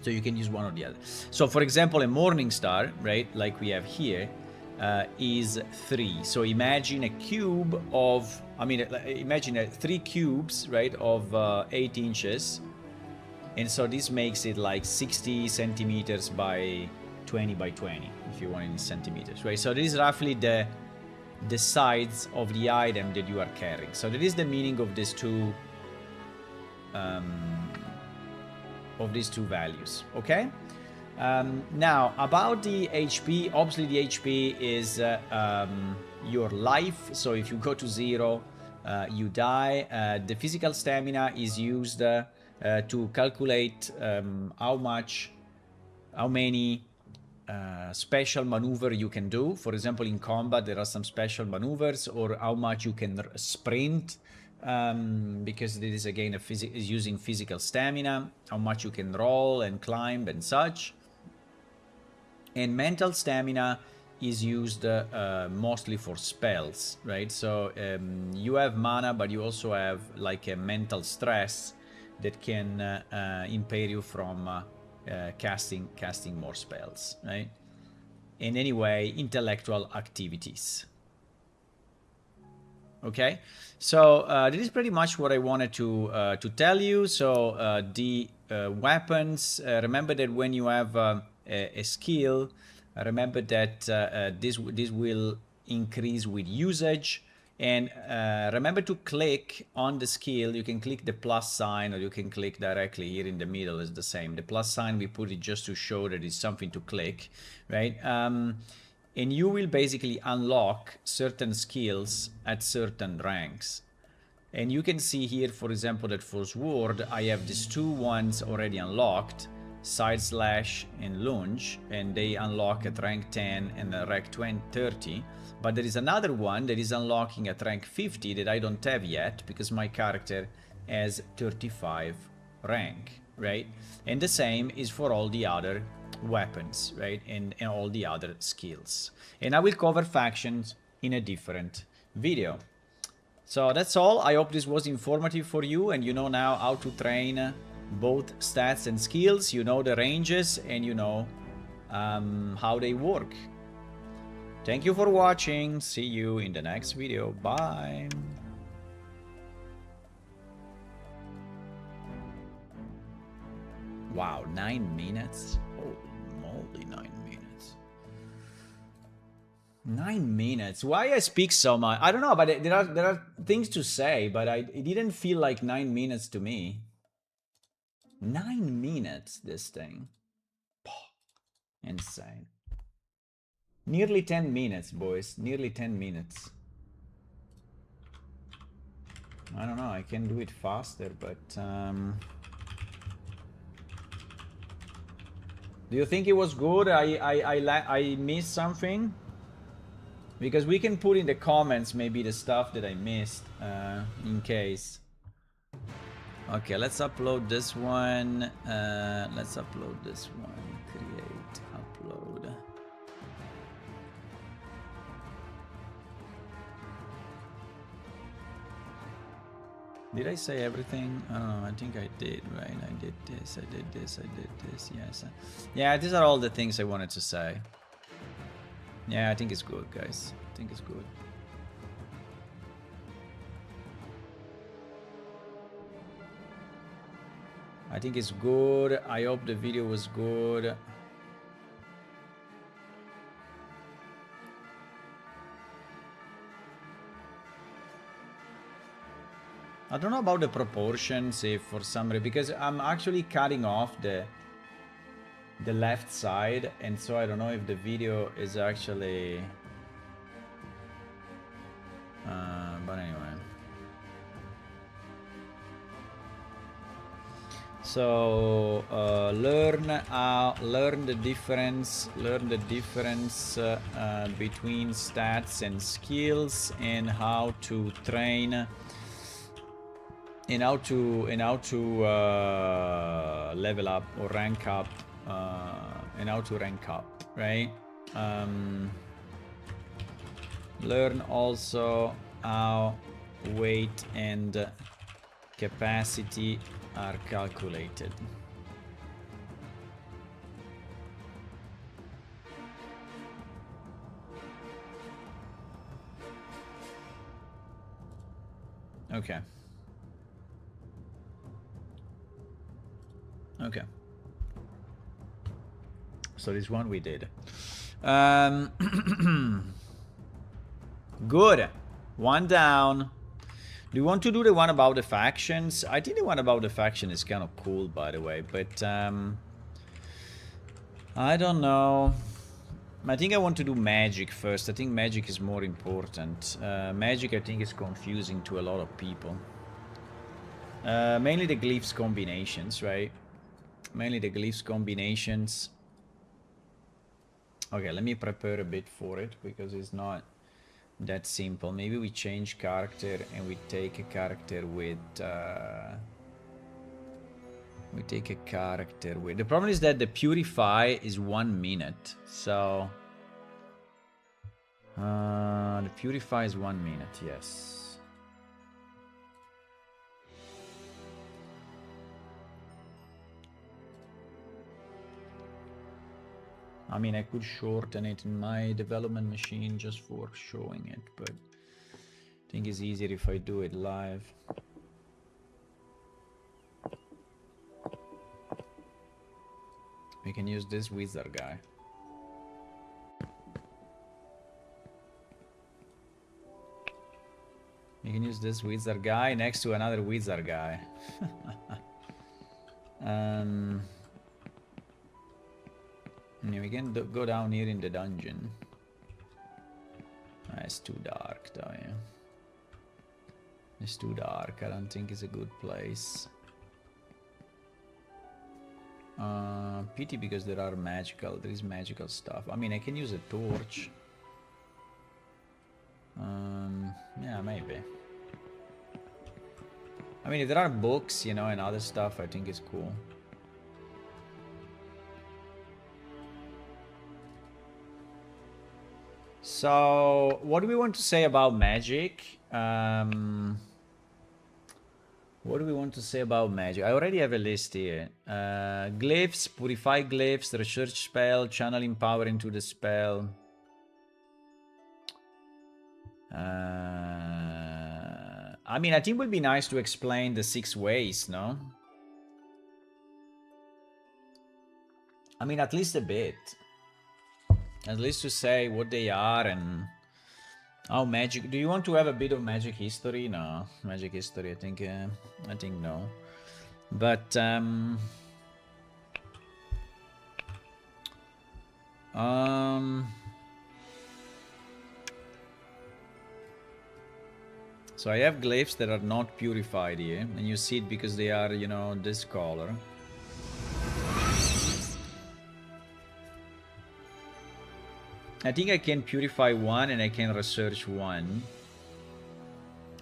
So you can use one or the other. So for example, a morning star, right, like we have here, is 3. So imagine a cube of, imagine 3 cubes, right, of 8 inches. And so this makes it like 60 centimeters by 20 by 20, if you want in centimeters, right? So this is roughly the size of the item that you are carrying. So that is the meaning of these two values, okay? Now, about the HP, obviously the HP is your life. So if you go to 0, you die. The physical stamina is used to calculate how many special maneuver you can do. For example, in combat, there are some special maneuvers, or how much you can sprint, because this is again is using physical stamina, how much you can roll and climb and such. And mental stamina is used mostly for spells, right? So you have mana, but you also have like a mental stress that can impair you from casting more spells, right? And anyway, intellectual activities. Okay, so this is pretty much what I wanted to tell you. So the weapons, remember that when you have a skill, remember that this will increase with usage. And remember to click on the skill. You can click the plus sign, or you can click directly here in the middle. Is the same. The plus sign, we put it just to show that it's something to click, right? And you will basically unlock certain skills at certain ranks. And you can see here, for example, that for sword, I have these 2 ones already unlocked, side slash and lunge, and they unlock at rank 10 and rank 30. But there is another one that is unlocking at rank 50 that I don't have yet, because my character has 35 rank, right? And the same is for all the other weapons, right? And all the other skills. And I will cover factions in a different video. So that's all. I hope this was informative for you, and you know now how to train both stats and skills. You know the ranges, and you know how they work. Thank you for watching. See you in the next video. Bye. Wow, 9 minutes? Holy moly, 9 minutes. 9 minutes. Why I speak so much? I don't know, but there are things to say, but it didn't feel like 9 minutes to me. 9 minutes, this thing. Insane. Nearly 10 minutes, boys. Nearly 10 minutes. I don't know, I can do it faster, but... Do you think it was good? I missed something? Because we can put in the comments maybe the stuff that I missed, in case. Okay, let's upload this one. Let's upload this one. Create, upload. Did I say everything? I don't know, I think I did, right? I did this, I did this, I did this, yes. Yeah, these are all the things I wanted to say. Yeah, I think it's good, guys. I think it's good. I think it's good. I hope the video was good. I don't know about the proportions, if for some reason, because I'm actually cutting off the left side, and so I don't know if the video is actually but anyway. So learn the difference between stats and skills, and how to train, and how to level up or rank up, and how to rank up, right? Learn also how weight and capacity are calculated. Okay. Okay. So this one we did. Good. One down. Do you want to do the one about the factions? I think the one about the faction is kind of cool, by the way, but I don't know. I think I want to do magic first. I think magic is more important. Magic, I think, is confusing to a lot of people. Mainly the glyphs combinations, right? Mainly the glyphs combinations. Okay, let me prepare a bit for it, because it's not that simple. Maybe we change character and we take a character with the problem is that the purify is 1 minute, so the purify is 1 minute, yes. I mean, I could shorten it in my development machine just for showing it, but I think it's easier if I do it live. We can use this wizard guy. You can use this wizard guy next to another wizard guy. Yeah, we can go down here in the dungeon. It's too dark though, yeah. It's too dark. I don't think it's a good place. Pity, because there is magical stuff. I mean, I can use a torch. Yeah, maybe. I mean, if there are books, you know, and other stuff, I think it's cool. So, what do we want to say about magic? What do we want to say about magic? I already have a list here. Glyphs, purify glyphs, research spell, channeling power into the spell. I mean, I think it would be nice to explain the 6 ways, no? I mean, at least a bit. At least to say what they are and how magic. Do you want to have a bit of magic history? No, magic history. I think no. But so I have glyphs that are not purified here, and you see it because they are, you know, this color. I think I can purify one and I can research one.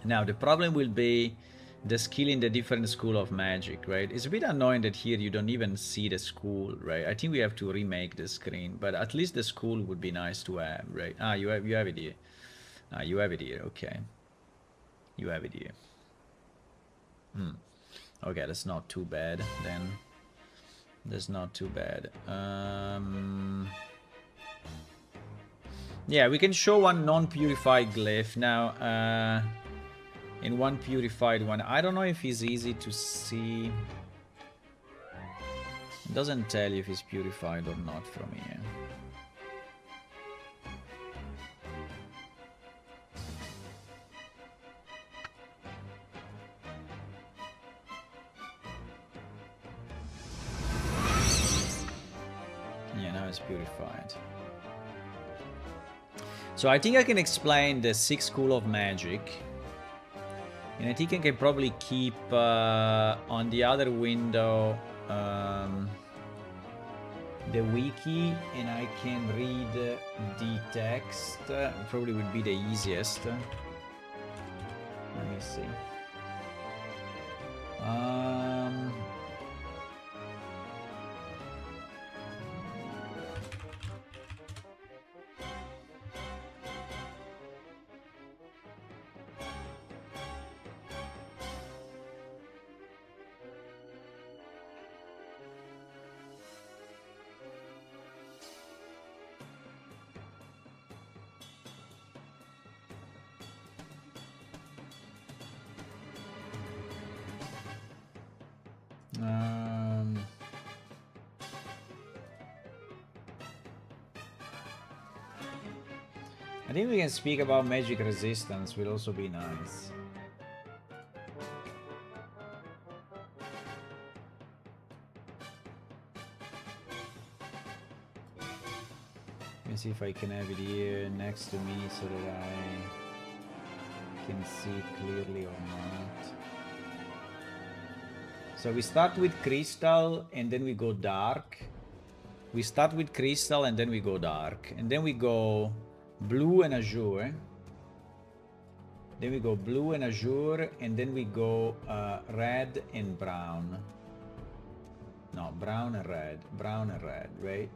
Now the problem will be the skill in the different school of magic, right? It's a bit annoying that here you don't even see the school, right? I think we have to remake the screen, but at least the school would be nice to have, right? Ah, you have it here. Ah, you have it here. Okay, you have it here. Okay, that's not too bad then. That's not too bad. Yeah, we can show one non-purified glyph now. In one purified one, I don't know if he's easy to see. It doesn't tell you if he's purified or not from here. Yeah, now it's purified. So I think I can explain the 6 school of magic. And I think I can probably keep on the other window the wiki, and I can read the text. Probably would be the easiest. Let me see. I think we can speak about magic resistance, will also be nice. Let me see if I can have it here next to me so that I can see it clearly or not. So we start with crystal and then we go dark. We start with crystal and then we go dark. And then we go blue and azure. Then we go blue and azure, and then we go red and brown. No, brown and red. Brown and red, right?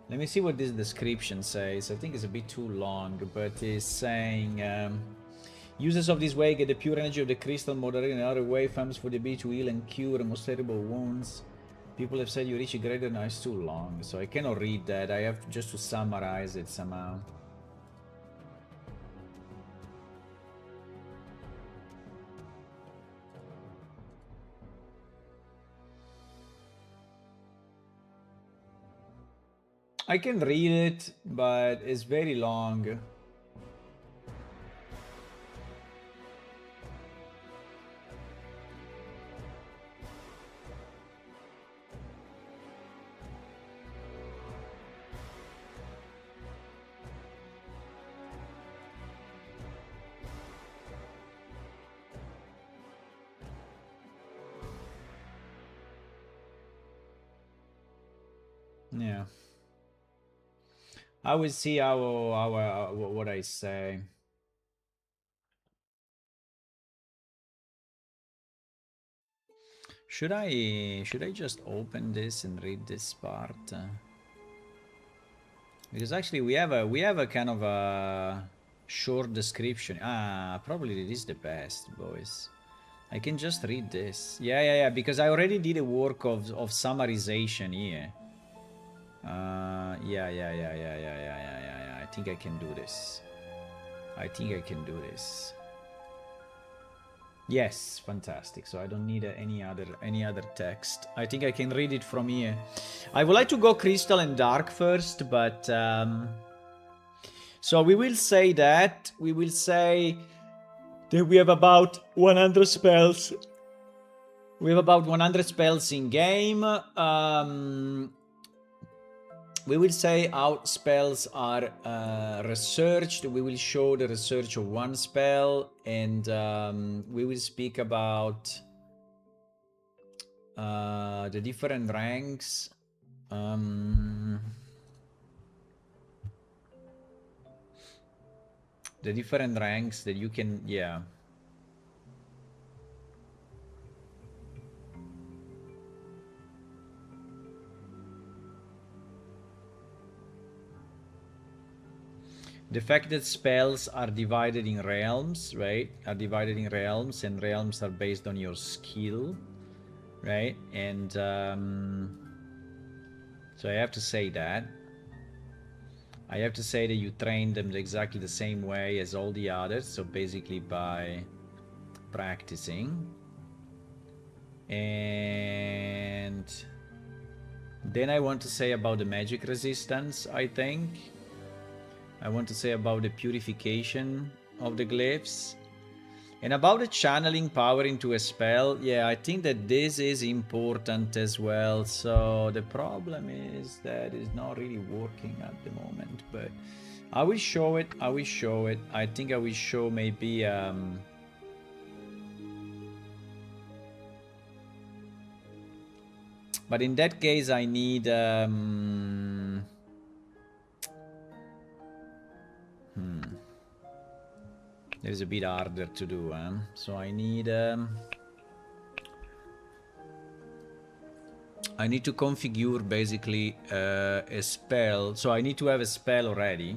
Let me see what this description says. I think it's a bit too long, but it's saying users of this way get the pure energy of the crystal more directly in another way, famous for the ability to heal and cure most terrible wounds. People have said you reach a greater. No, it's too long, so I cannot read that. I have just to summarize it somehow. I can read it, but it's very long. Yeah. I will see how what I say. Should I just open this and read this part? Because actually we have a kind of a short description. Ah, probably it is the best, boys. I can just read this. Yeah, because I already did a work of summarization here. Yeah. I think I can do this. I think I can do this. Yes, fantastic. So I don't need any other text. I think I can read it from here. I would like to go crystal and dark first, but so we will say that we have about 100 spells. We have about 100 spells in game. We will say how spells are researched. We will show the research of one spell, and we will speak about the different ranks. The different ranks that you can, yeah. The fact that spells are divided in realms, right? Are divided in realms, and realms are based on your skill, right? And so I have to say that. I have to say that you train them exactly the same way as all the others, so basically by practicing. And then I want to say about the magic resistance, I think. I want to say about the purification of the glyphs. And about the channeling power into a spell, yeah, I think that this is important as well. So the problem is that it's not really working at the moment, but I will show it. I will show it. I think I will show maybe but in that case I need It's a bit harder to do, so I need to configure basically a spell. So I need to have a spell already,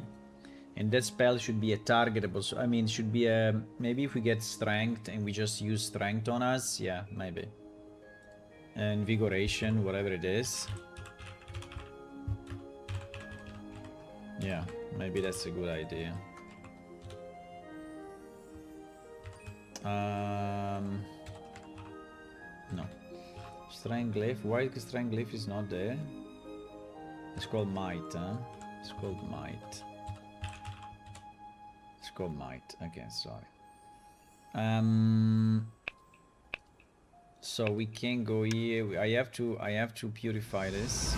and that spell should be a targetable. So I mean, should be a, maybe if we get strength and we just use strength on us, yeah, maybe. Invigoration, whatever it is. Yeah, maybe that's a good idea. No. Strength glyph. Why the strength glyph is not there? It's called might, huh? It's called might. It's called might. Okay, sorry. So we can go here. I have to purify this.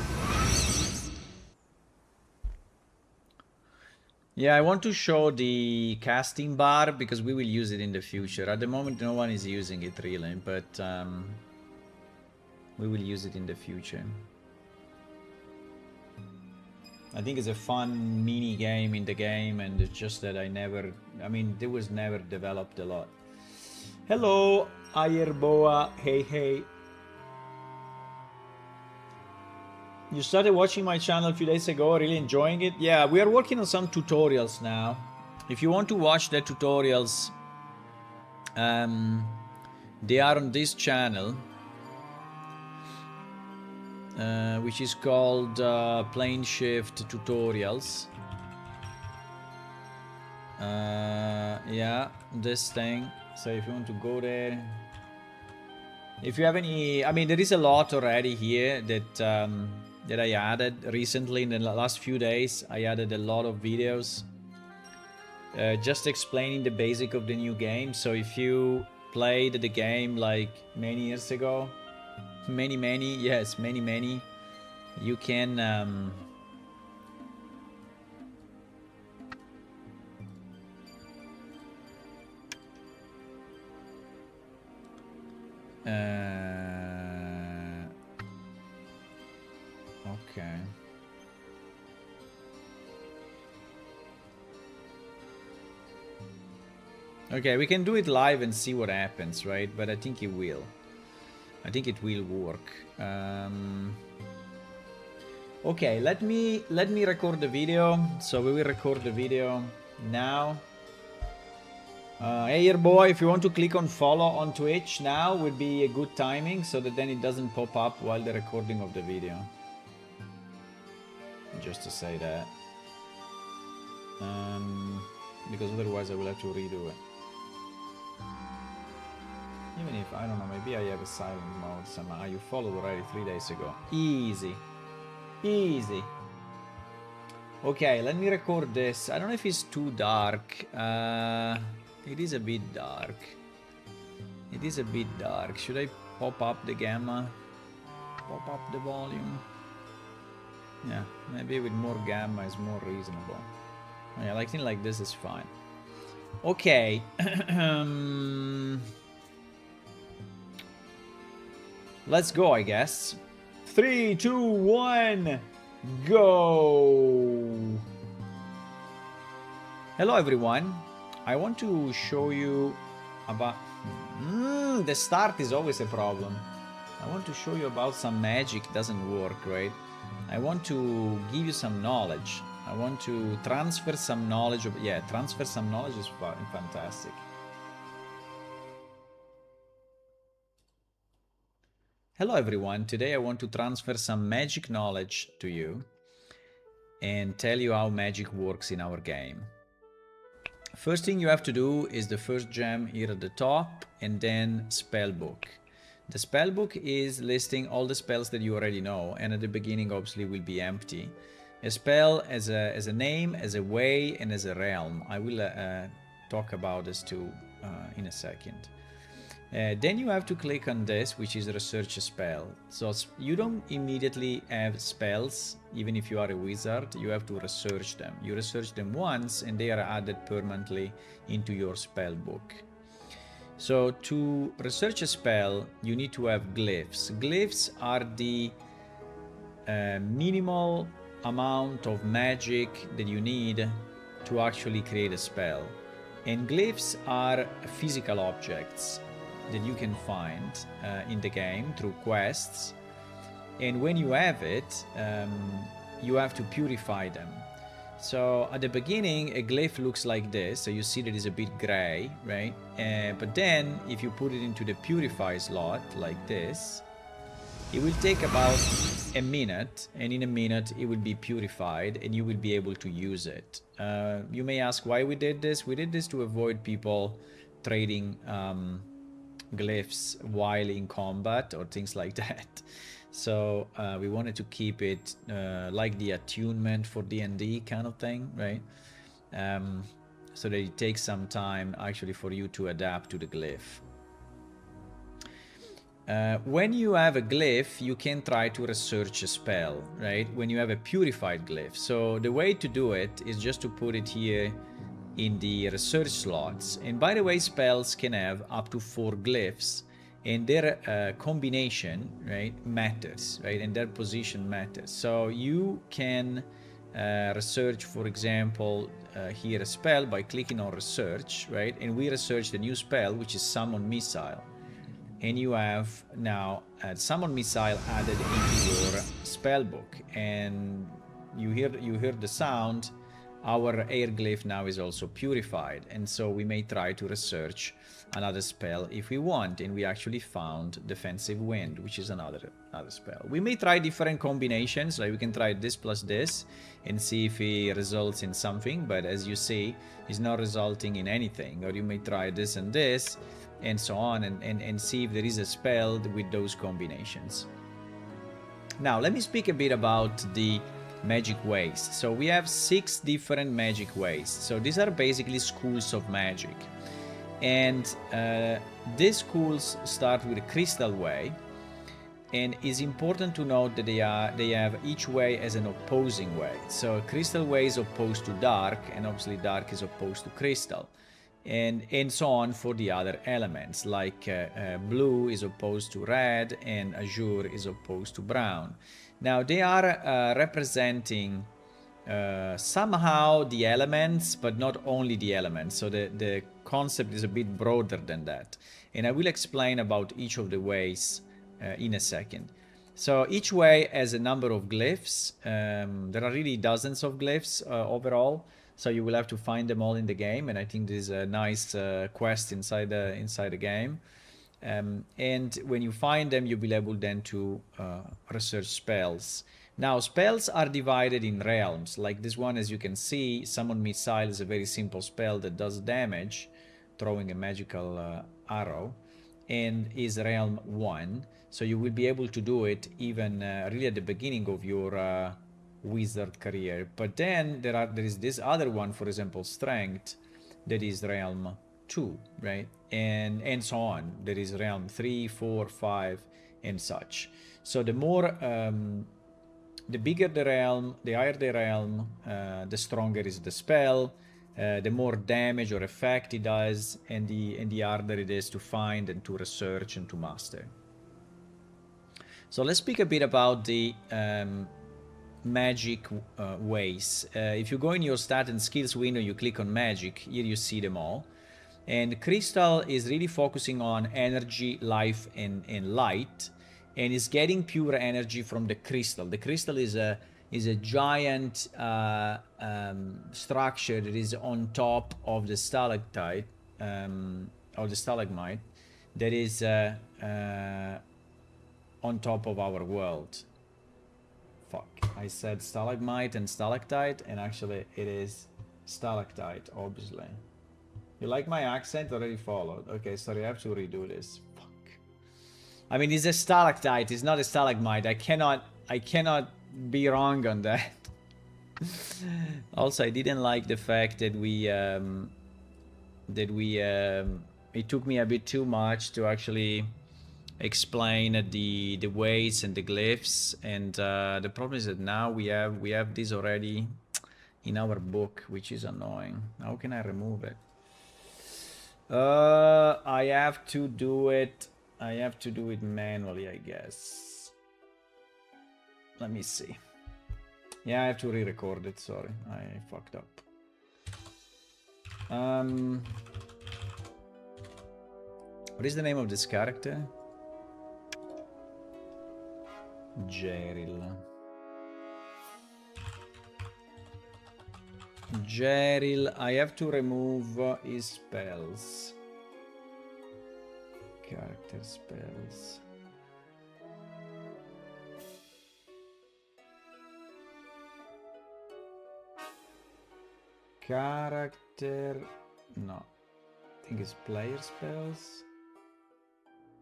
Yeah, I want to show the casting bar because we will use it in the future. At the moment, no one is using it really, but we will use it in the future. I think it's a fun mini game in the game, and it's just that it was never developed a lot. Hello, Ayerboa. Hey. You started watching my channel a few days ago, really enjoying it? Yeah, we are working on some tutorials now. If you want to watch the tutorials, they are on this channel, which is called PlaneShift Tutorials. Yeah, this thing. So if you want to go there, if you have any, there is a lot already here that that I added recently in the last few days. I added a lot of videos just explaining the basic of the new game. So if you played the game like many years ago, many, you can okay. Okay, we can do it live and see what happens, right? But I think it will. I think it will work. Okay, let me record the video. So we will record the video now. Hey, boy, if you want to click on follow on Twitch now, would be a good timing so that then it doesn't pop up while the recording of the video. Just to say that. because otherwise I will have to redo it. Even if, I don't know, maybe I have a silent mode somehow. You followed already 3 days ago. Easy. Easy. Okay, let me record this. I don't know if it's too dark. It is a bit dark. It is a bit dark. Should I pop up the gamma? Pop up the volume? Yeah, maybe with more gamma is more reasonable. Yeah, like thing like this is fine. Okay. Let's go, I guess. 3, 2, 1, go! Hello, everyone. I want to show you about... the start is always a problem. I want to show you about some magic doesn't work, right? I want to give you some knowledge. I want to transfer some knowledge. Transfer some knowledge is fantastic. Hello everyone, today I want to transfer some magic knowledge to you and tell you how magic works in our game. First thing you have to do is the first gem here at the top and then spellbook. The spellbook is listing all the spells that you already know, and at the beginning obviously will be empty. A spell as a name, as a way, and as a realm. I will talk about this too in a second. Then you have to click on this, which is research a spell. So you don't immediately have spells, even if you are a wizard, you have to research them. You research them once and they are added permanently into your spell book. So to research a spell, you need to have glyphs. Glyphs are the minimal amount of magic that you need to actually create a spell. And glyphs are physical objects that you can find in the game through quests, and when you have it, you have to purify them. So at the beginning, a glyph looks like this, so you see that it's a bit gray, right? But then if you put it into the purify slot like this, it will take about a minute, and in a minute it will be purified and you will be able to use it. You may ask why we did this. We did this to avoid people trading glyphs while in combat or things like that. So we wanted to keep it like the attunement for D&D kind of thing, right? So that it takes some time actually for you to adapt to the glyph. When you have a glyph, you can try to research a spell, right? When you have a purified glyph. So the way to do it is just to put it here in the research slots. And by the way, spells can have up to 4 glyphs, and their combination, right, matters, right, and their position matters. So you can research, for example, here a spell by clicking on research, right, and we research the new spell, which is summon missile, and you have now summon missile added into your spell book, and you hear the sound. Our air glyph now is also purified, and so we may try to research another spell if we want, and we actually found defensive wind, which is another spell. We may try different combinations, like we can try this plus this and see if it results in something, but as you see, it's not resulting in anything. Or you may try this and this and so on, and see if there is a spell with those combinations. Now let me speak a bit about the magic ways. So we have 6 different magic ways. So these are basically schools of magic, and these schools start with a crystal way, and it's important to note that they have each way as an opposing way. So crystal way is opposed to dark, and obviously dark is opposed to crystal, and so on for the other elements, like blue is opposed to red and azure is opposed to brown. Now they are representing somehow the elements, but not only the elements. So the concept is a bit broader than that. And I will explain about each of the ways in a second. So each way has a number of glyphs. There are really dozens of glyphs overall. So you will have to find them all in the game. And I think this is a nice quest inside the game. And when you find them, you'll be able then to research spells Now, spells are divided in realms. Like this one, as you can see, Summon Missile is a very simple spell that does damage, throwing a magical arrow, and is realm 1. So you will be able to do it even really at the beginning of your wizard career. But then there is this other one, for example, Strength, that is realm 2, right? And so on. There is realm 3, 4, 5, and such. So the bigger the realm, the higher the realm, the stronger is the spell, the more damage or effect it does, and the harder it is to find and to research and to master. So let's speak a bit about the magic ways. If you go in your stat and skills window, you click on magic, here you see them all. And Crystal is really focusing on energy, life, and light, and is getting pure energy from the crystal. The crystal is a giant structure that is on top of the stalactite or the stalagmite that is on top of our world. Fuck, I said stalagmite and stalactite, and actually it is stalactite, obviously. You like my accent? Already followed. Okay, sorry, I have to redo this. Fuck. I mean, it's a stalactite, it's not a stalagmite. I cannot be wrong on that. Also, I didn't like the fact that it took me a bit too much to actually explain the weights and the glyphs, and the problem is that now we have this already in our book, which is annoying. How can I remove it? I have to do it manually, I guess. Let me see. Yeah, I have to re-record it, sorry. I fucked up. What is the name of this character? Jeril. Jeril, I have to remove his spells. Character spells. Character... no. I think it's player spells.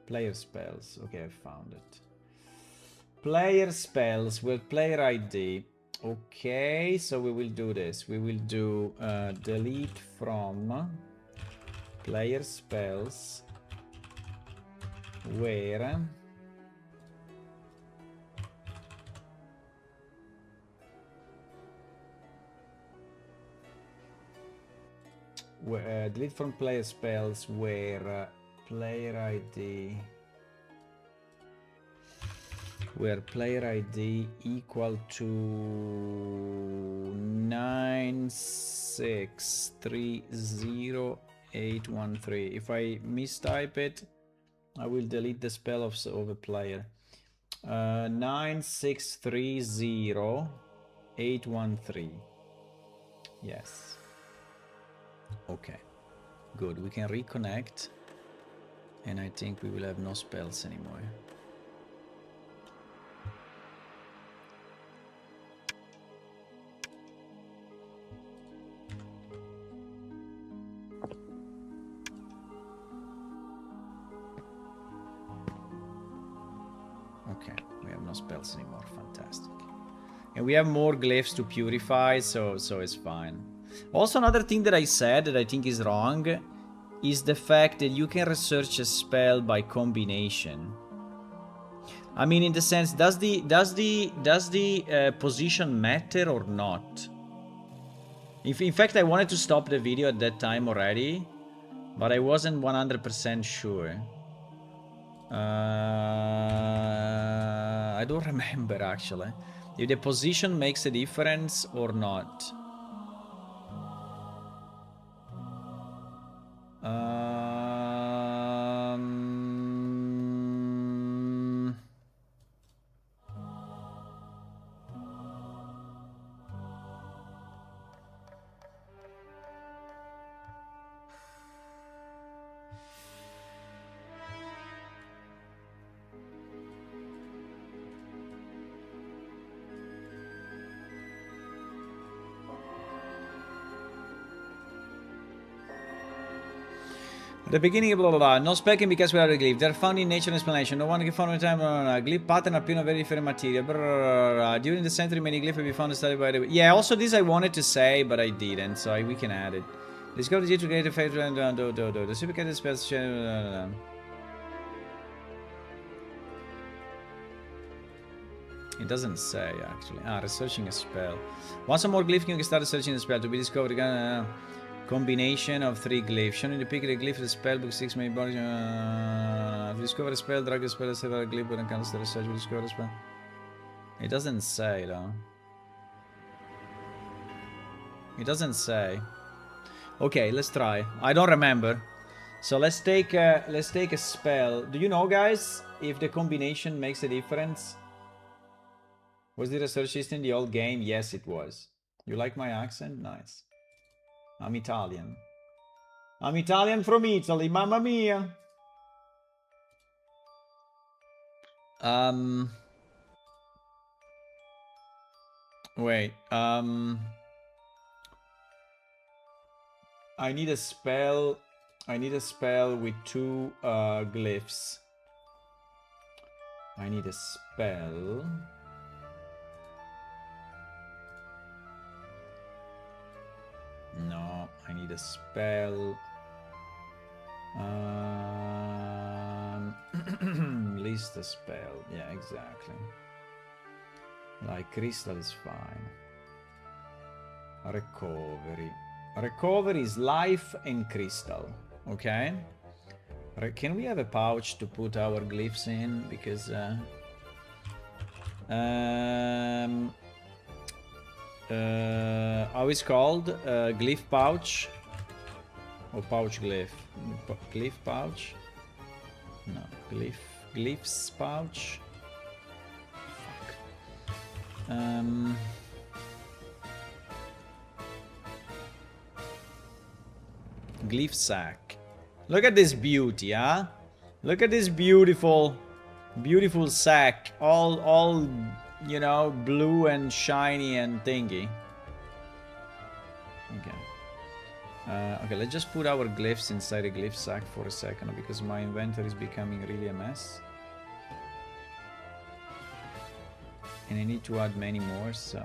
Player spells. Okay, I found it. Player spells with player ID. Okay, so we will do this. We will do delete from player spells where delete from player spells where player ID equal to 9630813. If I mistype it, I will delete the spell of a player. 9630813. Yes. Okay. Good. We can reconnect. And I think we will have no spells anymore. Okay, we have no spells anymore. Fantastic. And we have more glyphs to purify, so it's fine. Also, another thing that I said that I think is wrong is the fact that you can research a spell by combination. I mean, in the sense, does the position matter or not? In fact, I wanted to stop the video at that time already, but I wasn't 100% sure. I don't remember actually if the position makes a difference or not. The beginning, blah blah blah. No specking because without a glyph. They're found in nature and explanation. No one can find in time. Glyph pattern appear on very different material. During the century, many glyphs have been found and studied by the. Yeah, also this I wanted to say, but I didn't, so we can add it. Discover the to create a favorite and the supercated spells. It doesn't say actually. Researching a spell. Once or more glyph, you can start researching the spell to be discovered. Combination of 3 glyphs. Shown in the pick, the glyph, the spell book 6 main bodies. To discover a spell, drag the spell, several glyph, but cancel the research to discover a spell. It doesn't say though. It doesn't say. Okay, let's try. I don't remember. So let's take a spell. Do you know, guys, if the combination makes a difference? Was the research system in the old game? Yes, it was. You like my accent? Nice. I'm Italian. I'm Italian from Italy, mamma mia. Wait. I need a spell. I need a spell with 2 glyphs. I need a spell. No, I need a spell. List a spell. Yeah, exactly. Like crystal is fine. Recovery. Recovery is life and crystal. Okay. Can we have a pouch to put our glyphs in? Because how is called? Glyph pouch? Or pouch glyph? Glyph pouch? No. Glyphs pouch? Fuck. Glyph sack. Look at this beauty, huh? Look at this beautiful sack. All you know, blue and shiny and thingy. Okay. Okay, let's just put our glyphs inside a glyph sack for a second because my inventory is becoming really a mess. And I need to add many more, so...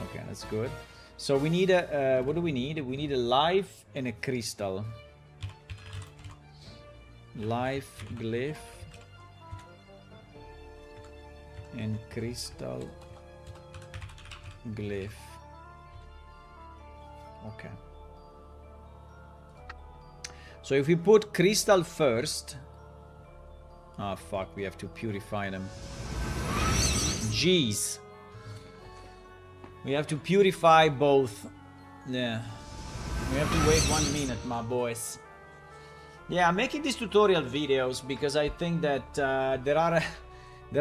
Okay, that's good. So we need a... what do we need? We need a life and a crystal. Life, glyph. And crystal glyph. Okay. So if we put crystal first... Oh fuck, we have to purify them. Jeez. We have to purify both. Yeah. We have to wait 1 minute, my boys. Yeah, I'm making these tutorial videos because I think that there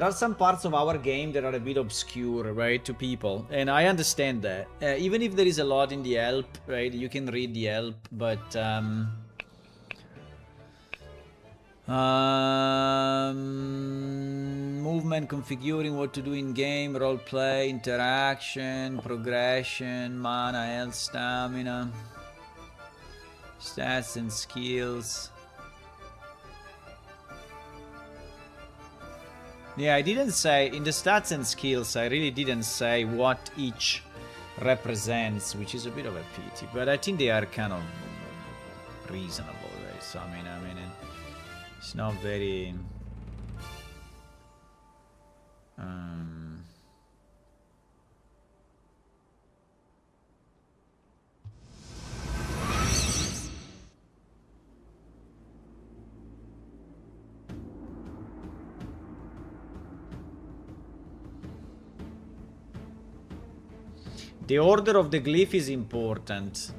are some parts of our game that are a bit obscure, right, to people. And I understand that. Even if there is a lot in the help, right, you can read the help, but... movement, configuring what to do in game, roleplay, interaction, progression, mana, health, stamina, stats and skills. Yeah, I didn't say, in the stats and skills, I really didn't say what each represents, which is a bit of a pity, but I think they are kind of reasonable, right? So, I mean, it's not very... The order of the glyph is important.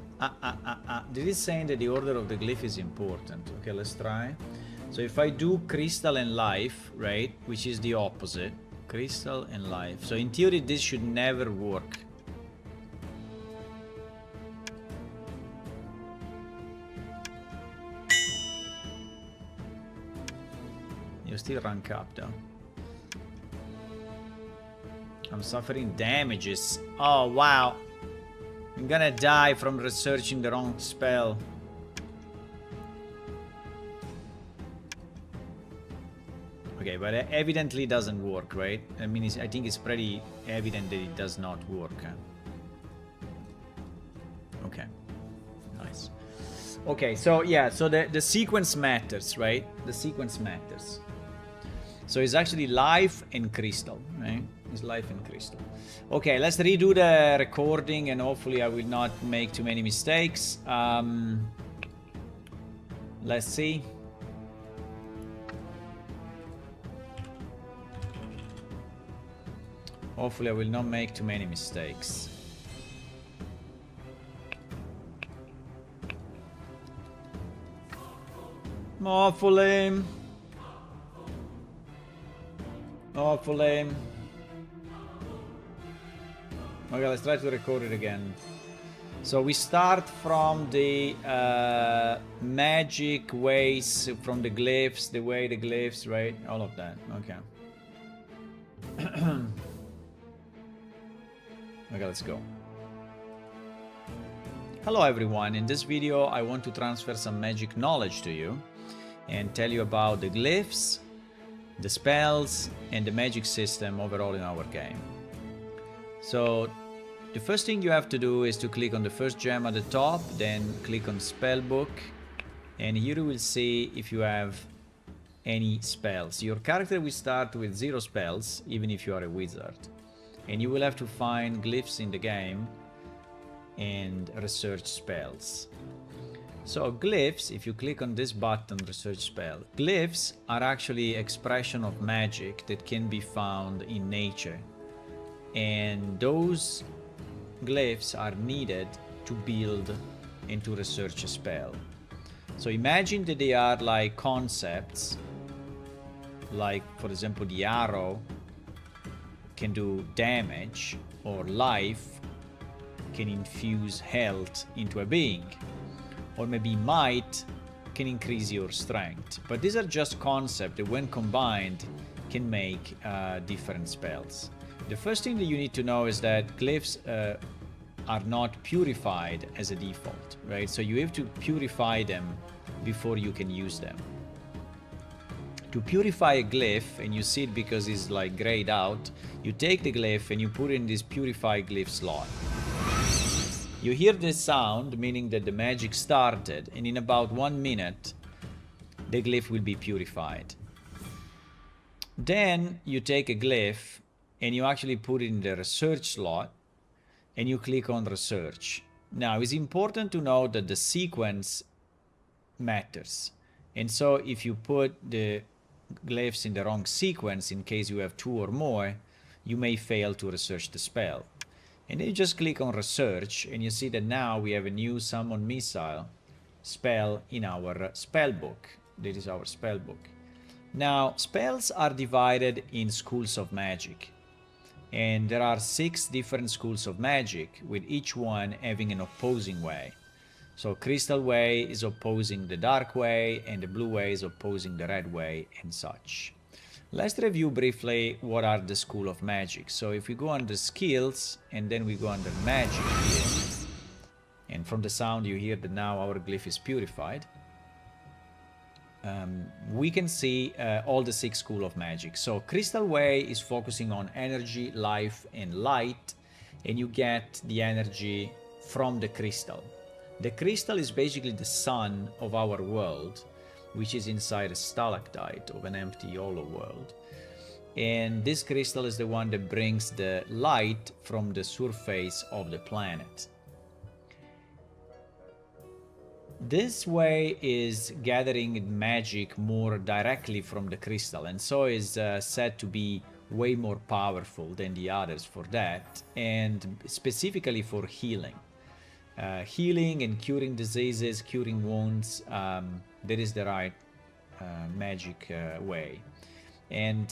Did it say that the order of the glyph is important? Okay, let's try. So if I do crystal and life, right, which is the opposite, crystal and life. So in theory, this should never work. You still rank up though. I'm suffering damages. Oh wow. I'm gonna die from researching the wrong spell. Okay, but evidently doesn't work, right? I mean, I think it's pretty evident that it does not work. Okay, nice. Okay, so yeah, so the sequence matters, right? The sequence matters. So it's actually life and crystal, right? It's life and crystal. Okay, let's redo the recording and hopefully I will not make too many mistakes. Let's see. Hopefully I will not make too many mistakes. Hopefully. Hopefully. Okay, let's try to record it again. So we start from the magic ways, from the glyphs, the way the glyphs, right? All of that. Okay. Okay, let's go. Hello everyone, in this video I want to transfer some magic knowledge to you and tell you about the glyphs, the spells, and the magic system overall in our game. So the first thing you have to do is to click on the first gem at the top, then click on Spellbook, and here you will see if you have any spells. Your character will start with 0 spells, even if you are a wizard. And you will have to find glyphs in the game and research spells. So glyphs, if you click on this button, research spell, glyphs are actually expression of magic that can be found in nature. And those glyphs are needed to build and to research a spell. So imagine that they are like concepts, like for example the arrow can do damage, or life can infuse health into a being, or maybe might can increase your strength. But these are just concepts that when combined can make different spells. The first thing that you need to know is that glyphs are not purified as a default, right? So you have to purify them before you can use them. To purify a glyph, and you see it because it's like grayed out, you take the glyph and you put it in this purify glyph slot. You hear this sound, meaning that the magic started, and in about 1 minute, the glyph will be purified. Then you take a glyph and you actually put it in the research slot, and you click on research. Now, it's important to know that the sequence matters. And so if you put the glyphs in the wrong sequence, in case you have 2 or more, you may fail to research the spell. And then you just click on research, and you see that now we have a new summon missile spell in our spell book. This is our spell book. Now, spells are divided in schools of magic. And there are 6 different schools of magic, with each one having an opposing way. So Crystal Way is opposing the Dark Way, and the Blue Way is opposing the Red Way, and such. Let's review briefly what are the School of Magic. So if we go under Skills, and then we go under Magic here, and from the sound you hear that now our glyph is purified, we can see all the 6 School of Magic. So Crystal Way is focusing on energy, life, and light, and you get the energy from the crystal. The crystal is basically the sun of our world, which is inside a stalactite of an empty hollow world. And this crystal is the one that brings the light from the surface of the planet. This way is gathering magic more directly from the crystal, and so is said to be way more powerful than the others for that, and specifically for healing. Healing and curing diseases, curing wounds, that is the right magic way. And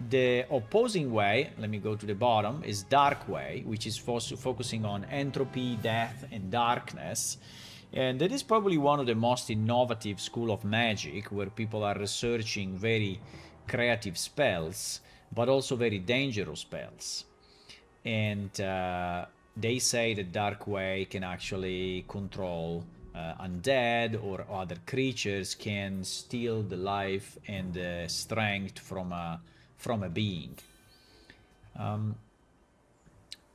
the opposing way, let me go to the bottom, is Dark Way, which is focusing on entropy, death, and darkness. And that is probably one of the most innovative school of magic, where people are researching very creative spells, but also very dangerous spells. And they say that Dark Way can actually control undead or other creatures can steal the life and the strength from a being.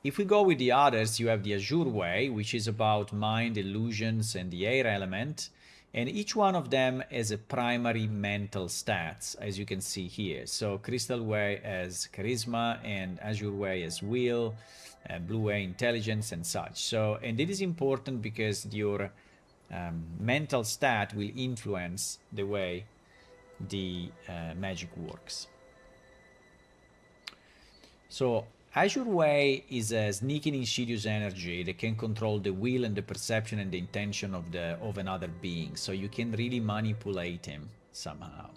If we go with the others, you have the Azure Way, which is about mind, illusions, and the air element. And each one of them has a primary mental stats, as you can see here. So Crystal Way has charisma, and Azure Way has will, Blue Way intelligence, and such. So, and it is important because your mental stat will influence the way the magic works. So Azure Way is a sneaking insidious energy that can control the will and the perception and the intention of another being. So you can really manipulate him somehow.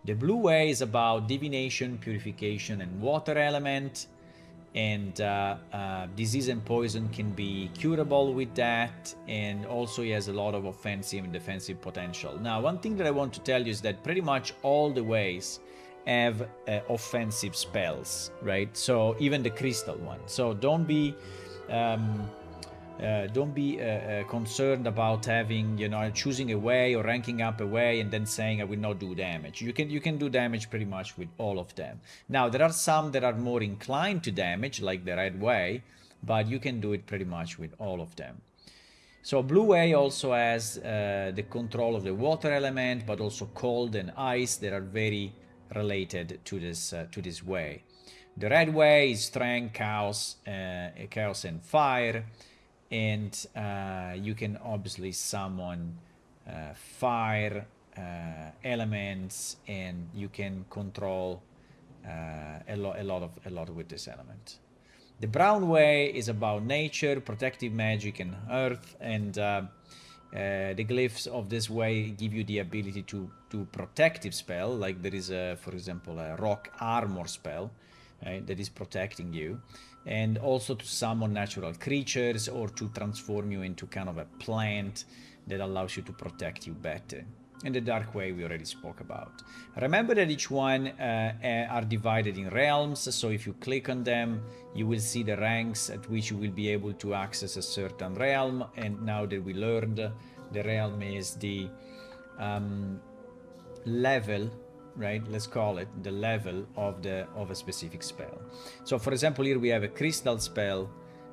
The Blue Way is about divination, purification, and water element. And disease and poison can be curable with that, and also he has a lot of offensive and defensive potential. Now, one thing that I want to tell you is that pretty much all the ways have offensive spells, right? So even the crystal one. So don't be concerned about having, choosing a way or ranking up a way and then saying I will not do damage. You can do damage pretty much with all of them. Now there are some that are more inclined to damage, like the red way, but you can do it pretty much with all of them. So Blue Way also has the control of the water element, but also cold and ice that are very related to this way. The red way is strength, chaos, and fire. And you can obviously summon fire elements, and you can control a lot with this element. The brown way is about nature, protective magic, and earth, and the glyphs of this way give you the ability to do protective spell, like there is for example a rock armor spell, right, that is protecting you, and also to summon natural creatures or to transform you into kind of a plant that allows you to protect you better. And the dark way we already spoke about. Remember that each one are divided in realms, so if you click on them, you will see the ranks at which you will be able to access a certain realm. And now that we learned, the realm is the level, right? Let's call it the level of a specific spell. So for example, here we have a crystal spell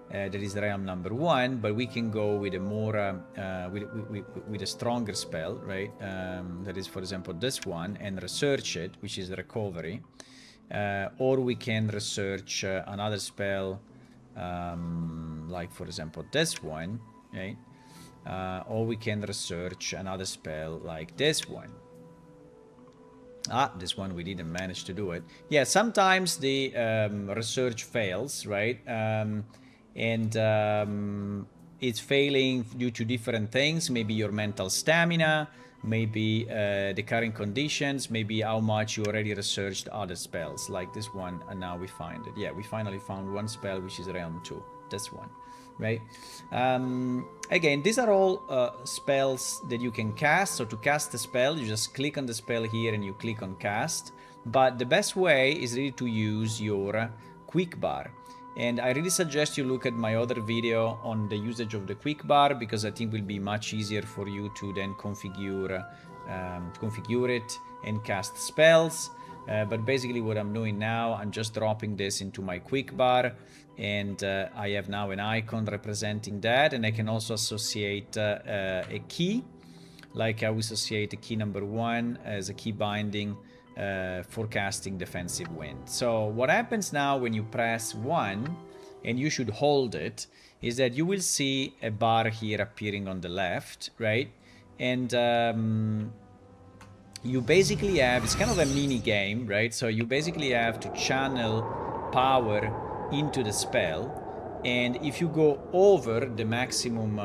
that is realm number 1, but we can go with a more with a stronger spell, right? That is, for example, this one, and research it, which is recovery, or we can research another spell, like for example this one, right? Or we can research another spell like this one. This one we didn't manage to do it. Yeah, sometimes the research fails, right? And it's failing due to different things. Maybe your mental stamina, maybe the current conditions, maybe how much you already researched other spells, like this one, and now we find it. Yeah, we finally found one spell, which is realm 2, this one, right? Again, these are all spells that you can cast. So to cast a spell, you just click on the spell here and you click on cast. But the best way is really to use your quick bar. And I really suggest you look at my other video on the usage of the quick bar, because I think it will be much easier for you to then configure it and cast spells. But basically what I'm doing now, I'm just dropping this into my quick bar, and I have now an icon representing that, and I can also associate a key, like I will associate a key number 1 as a key binding for casting defensive wind. So what happens now when you press 1, and you should hold it, is that you will see a bar here appearing on the left, right? And you basically have, it's kind of a mini game, right? So you basically have to channel power into the spell, and if you go over the maximum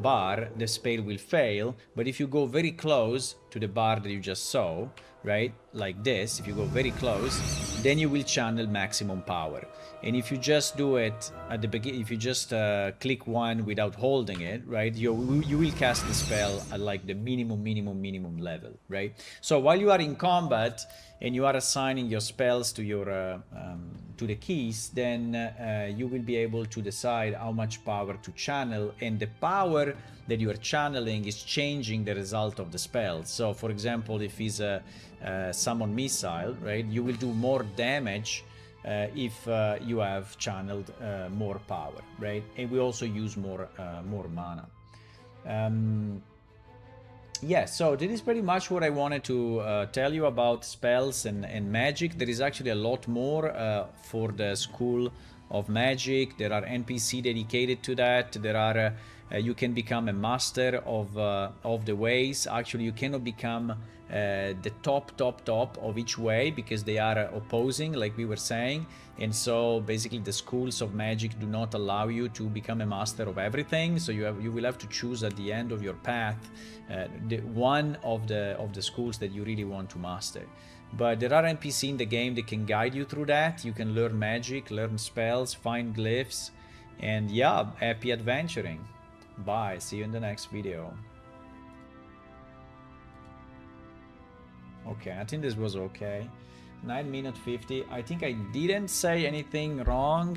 bar, the spell will fail. But if you go very close to the bar that you just saw, right, like this, if you go very close, then you will channel maximum power. And if you just do it at the beginning, if you just click 1 without holding it, right, you will cast the spell at like the minimum level, right? So while you are in combat and you are assigning your spells to your to the keys, then you will be able to decide how much power to channel, and the power that you are channeling is changing the result of the spell. So for example, if it's a summon missile, right, you will do more damage if you have channeled more power, right? And we also use more mana. Yeah, so this is pretty much what I wanted to tell you about spells and magic. There is actually a lot more for the School of Magic. There are NPC dedicated to that. There are you can become a master of the ways. Actually, you cannot become the top of each way because they are opposing, like we were saying. And so basically the schools of magic do not allow you to become a master of everything. So you will have to choose at the end of your path one of the schools that you really want to master. But there are NPC in the game that can guide you through that. You can learn magic, learn spells, find glyphs, and yeah, happy adventuring. Bye, see you in the next video. Okay, I think this was okay. 9 minutes 50. I think I didn't say anything wrong.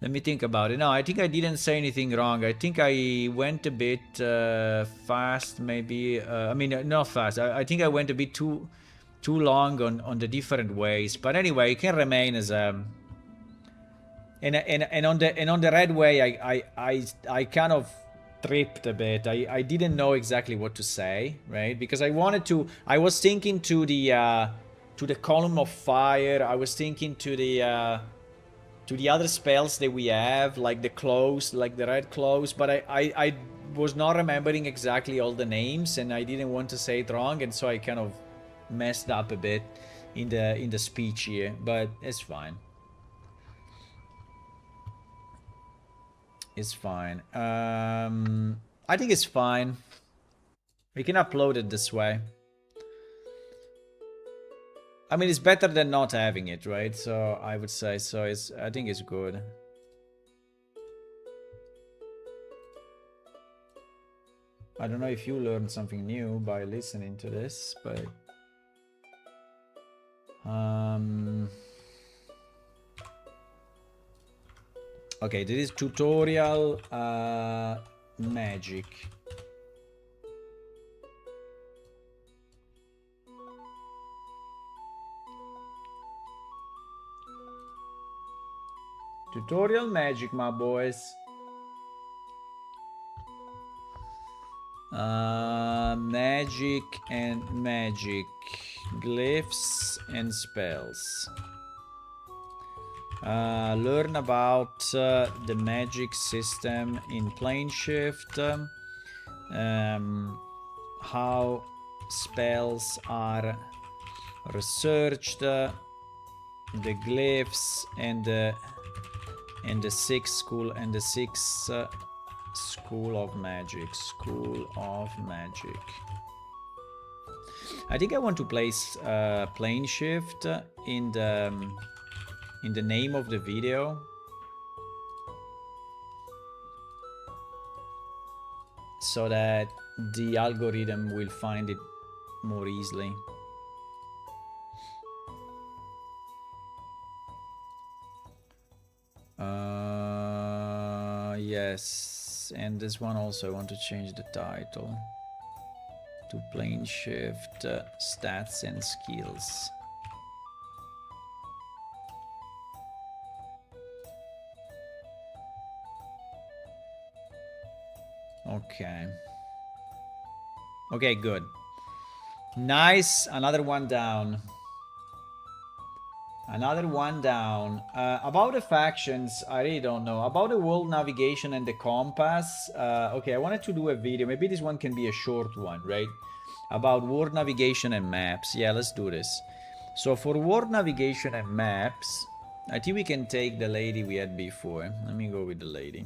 Let me think about it. No, I think I didn't say anything wrong. I think I went a bit fast, maybe. I mean, not fast. I think I went a bit too long on the different ways. But anyway, it can remain as a. And on the red way, I kind of tripped a bit. I didn't know exactly what to say, right? Because I was thinking to the column of fire. I was thinking to the other spells that we have, like the clothes, like the red clothes, but I was not remembering exactly all the names, and I didn't want to say it wrong, and so I kind of messed up a bit in the speech here, but it's fine. It's fine. I think it's fine. We can upload it this way. I mean, it's better than not having it, right? So I would say so. I think it's good. I don't know if you learned something new by listening to this, but okay, this is tutorial magic. Tutorial magic, my boys. Magic and magic. Glyphs and spells. Learn about the magic system in PlaneShift. How spells are researched. The glyphs and the sixth school school of magic. I think I want to place PlaneShift in the name of the video, so that the algorithm will find it more easily. Yes, and this one also I want to change the title to PlaneShift stats and skills. Okay. Okay, good. Nice, another one down. Another one down. About the factions, I really don't know. About the world navigation and the compass. Okay, I wanted to do a video. Maybe this one can be a short one, right? About world navigation and maps. Yeah, let's do this. So for world navigation and maps, I think we can take the lady we had before. Let me go with the lady.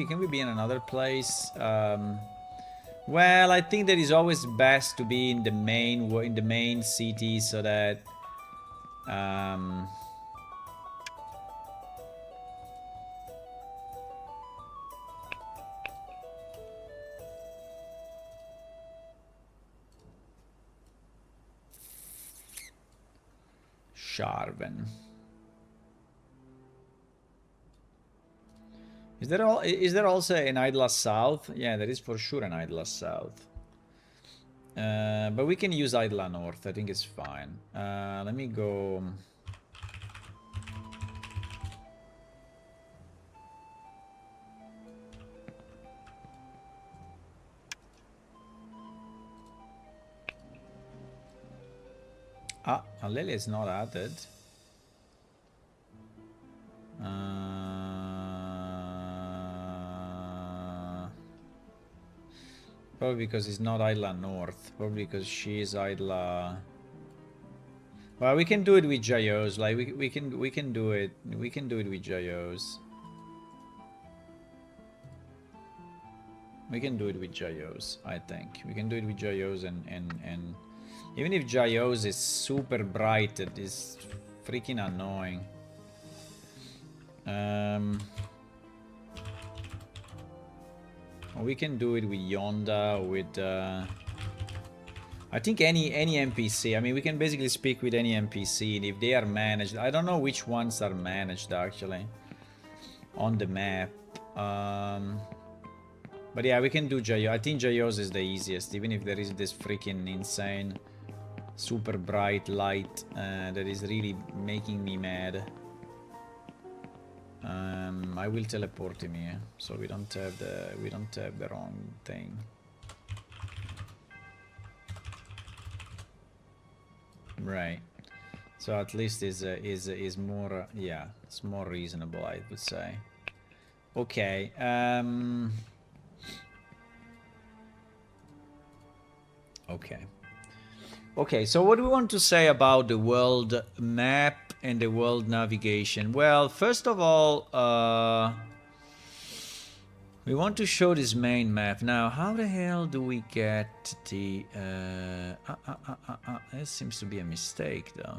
Can we be in another place? Well, I think that it's always best to be in the main city, so that Um, Sharven. Is there also an Idla South? Yeah, there is for sure an Idla South. But we can use Idla North. I think it's fine. Let me go. Ah, Alelia is not added. Probably because it's not Idla North. Probably because she is Idla. Well, we can do it with Jayos. Like we can do it. We can do it with Jayos. We can do it with Jayos. I think we can do it with Jayos and even if Jayos is super bright, it is freaking annoying. We can do it with Yonda, with I think any NPC. I mean, we can basically speak with any NPC, and if they are managed, I don't know which ones are managed actually on the map. But yeah, we can do Jayos. I think Jayos is the easiest, even if there is this freaking insane, super bright light that is really making me mad. I will teleport him here, so we don't have the wrong thing. Right. So at least is more yeah, it's more reasonable, I would say. Okay. Okay. Okay, so what do we want to say about the world map and the world navigation? Well, first of all, we want to show this main map. Now, how the hell do we get the... This seems to be a mistake, though.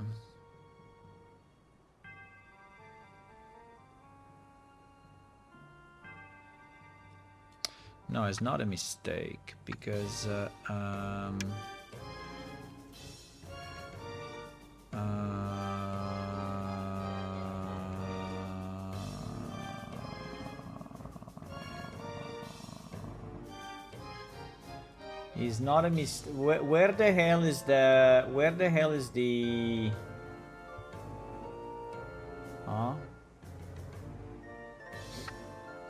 No, it's not a mistake, because... He's not a where the hell is the... Where the hell is the... Huh?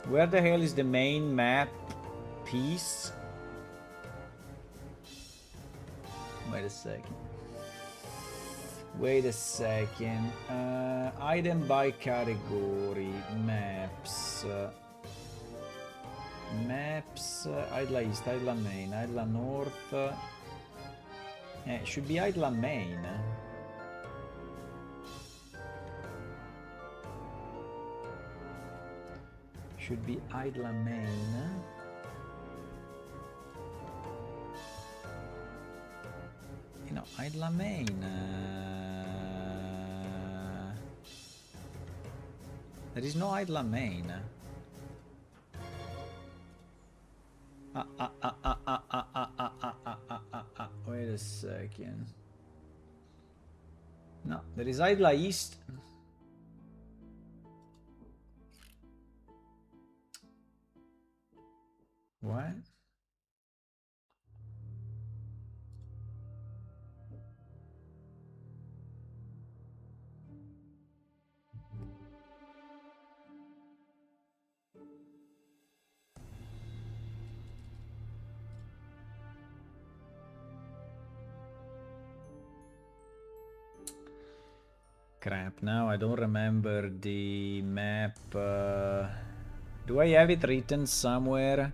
Where the hell is the main map piece? Wait a second. Wait a second. Item by category. Maps. Maps. Idla East, Idla Main, Idla North. It should be Idla Main. Should be Idla Main. You know, Idla Main. There is no Idla Main. Wait a second. No, there is Idla East. What? Crap, now I don't remember the map. Do I have it written somewhere?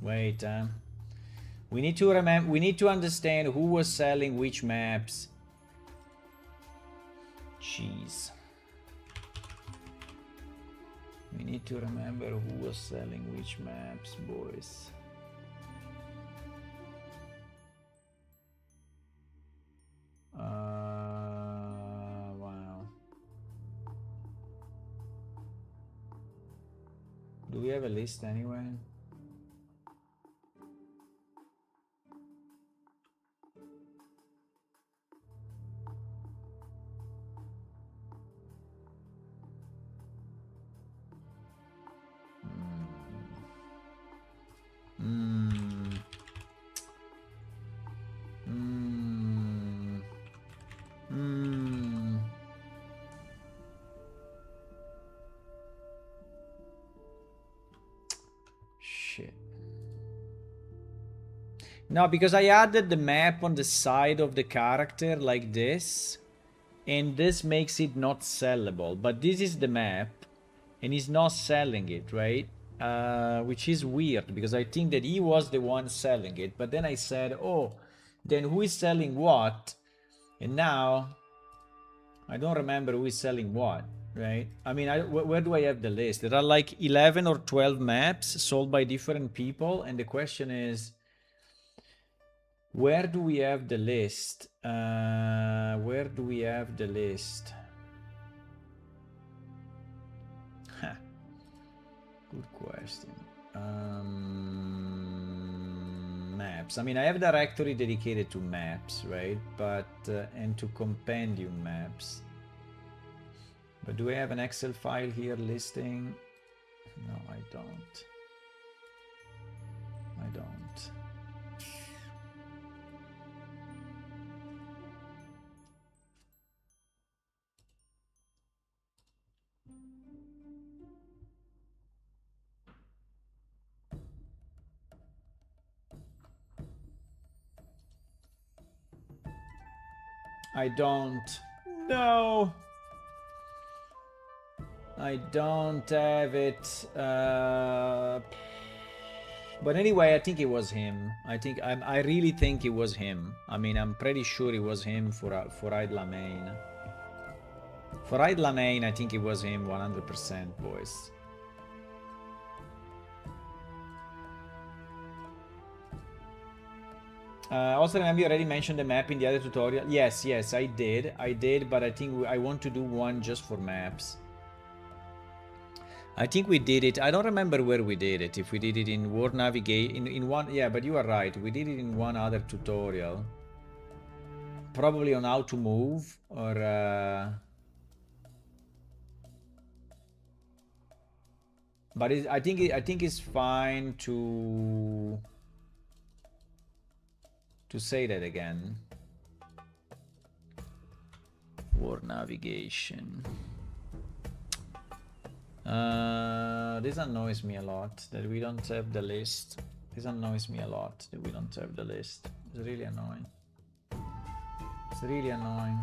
Wait, we need to remember. We need to understand who was selling which maps. Jeez. We need to remember who was selling which maps, boys. Wow. Do we have a list anyway? Shit. No, because I added the map on the side of the character like this, and this makes it not sellable. But this is the map, and he's not selling it, right? Which is weird, because I think that he was the one selling it. But then I said, oh, then who is selling what? And now I don't remember who is selling what, right? I mean, where do I have the list? There are like 11 or 12 maps sold by different people, and the question is, where do we have the list? Where do we have the list? Huh. Good question. Maps. I mean, I have a directory dedicated to maps, right? But and to compendium maps. But do I have an Excel file here listing? No, I don't. I don't. I don't. No. I don't have it. But anyway, I think it was him. I really think it was him. I mean, I'm pretty sure it was him for Idla Main. For Idla Main, I think it was him 100%, boys. Also, remember you already mentioned the map in the other tutorial. Yes, I did, but I think I want to do one just for maps. I think we did it. I don't remember where we did it. If we did it in War Navigation, in one, yeah, but you are right. We did it in one other tutorial. Probably on how to move or. But I think it's fine to say that again. War Navigation. This annoys me a lot that we don't have the list. This annoys me a lot that we don't have the list. It's really annoying. It's really annoying.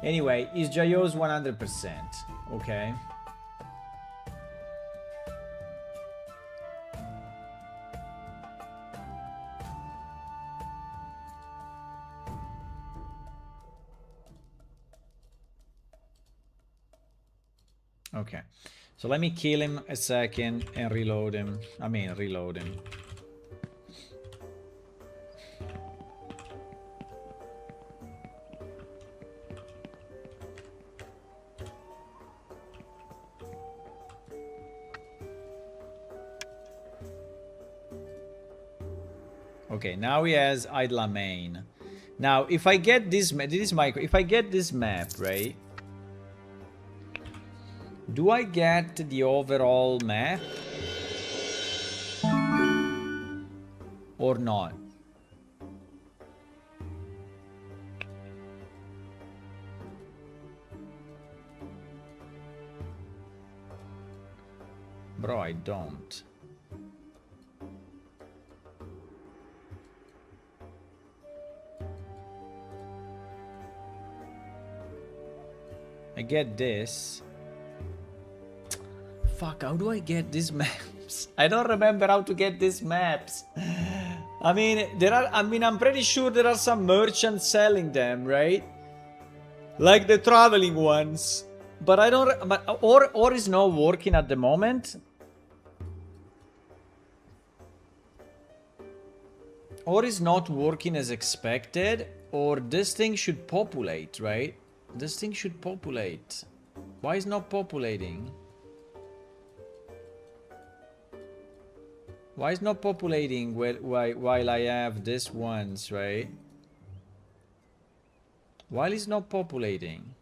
Anyway, it's Jayo's 100%. Okay. Okay, so let me kill him a second and reload him. I mean, reload him. Okay, now he has Idla Main. Now, if I get this, if I get this map, right? Do I get the overall map? Or not? Bro, I don't. I get this. Fuck, how do I get these maps? I don't remember how to get these maps. I mean, I'm pretty sure there are some merchants selling them, right? Like the traveling ones. But I don't, or is not working at the moment. Or is not working as expected, or this thing should populate, right? This thing should populate. Why is not populating? Why is not populating while I have this ones, right? While it's not populating.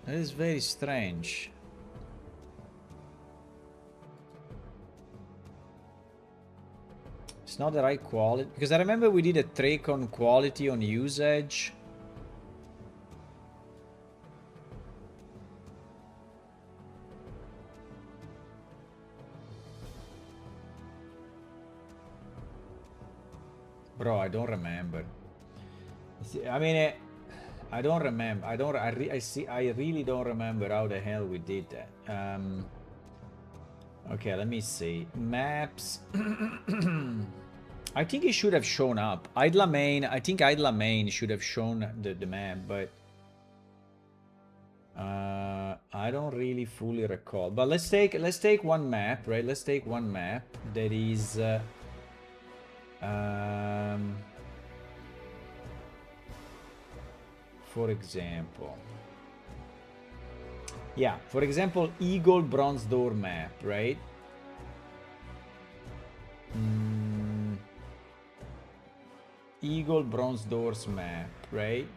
That is very strange. It's not the right quality. Because I remember we did a trick on quality on usage. Bro, I don't remember. I mean, I don't remember. I really don't remember how the hell we did that. Okay, let me see. Maps. I think it should have shown up. Idla main. I think Idla main should have shown the map, but I don't really fully recall. But let's take one map, right? Let's take one map that is for example. Yeah, for example, Eagle Bronze Door map, right? Eagle Bronze Doors map, right?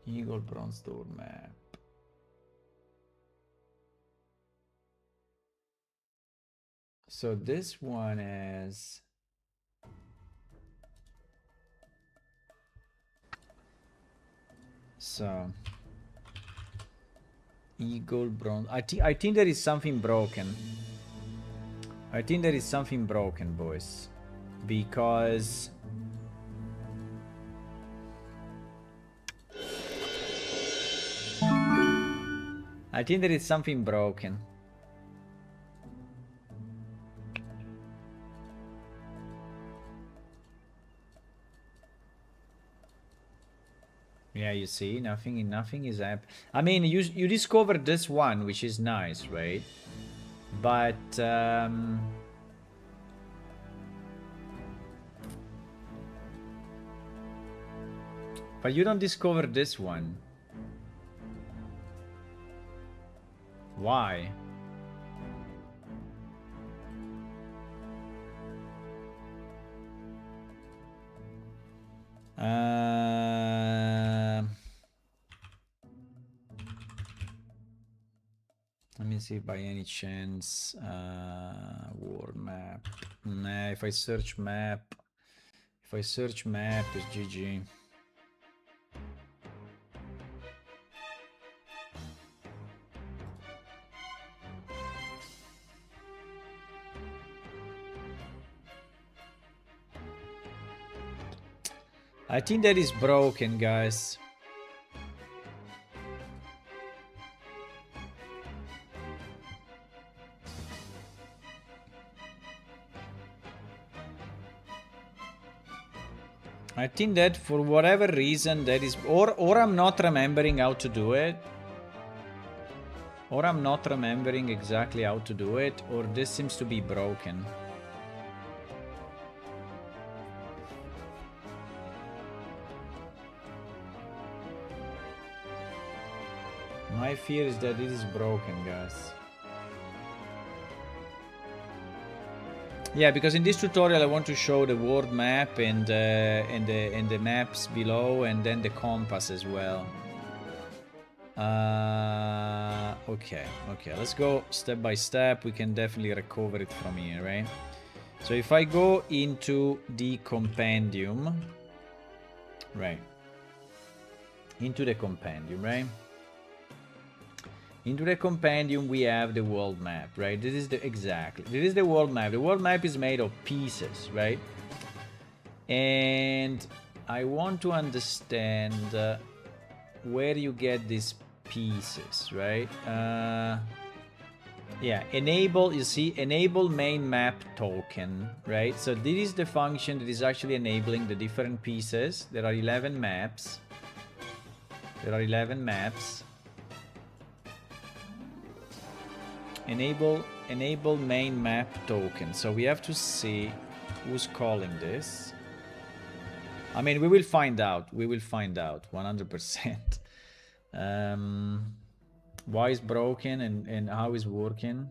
Eagle Bronze Door map. So this one is... So... Eagle Bronze... I think there is something broken. I think there is something broken, boys. Because... I think there is something broken. Yeah, you see, nothing is happening. I mean, you discovered this one, which is nice, right? But you don't discover this one. Why? Let me see by any chance. World map. Nah, if I search map, it's GG. I think that is broken, guys. I think that for whatever reason that is, or I'm not remembering how to do it. Or I'm not remembering exactly how to do it, or this seems to be broken. My fear is that it is broken, guys. Yeah, because in this tutorial I want to show the world map and the maps below, and then the compass as well. Okay, let's go step by step. We can definitely recover it from here, right? So if I go into the compendium, right? Into the compendium, right? Into the compendium we have the world map, right? This is the world map. The world map is made of pieces, right? And I want to understand where you get these pieces, right? Yeah, enable, you see, enable main map token, right? So this is the function that is actually enabling the different pieces. There are 11 maps. There are 11 maps. Enable main map token. So we have to see who's calling this. I mean, we will find out. We will find out 100%. Why is broken and how is working.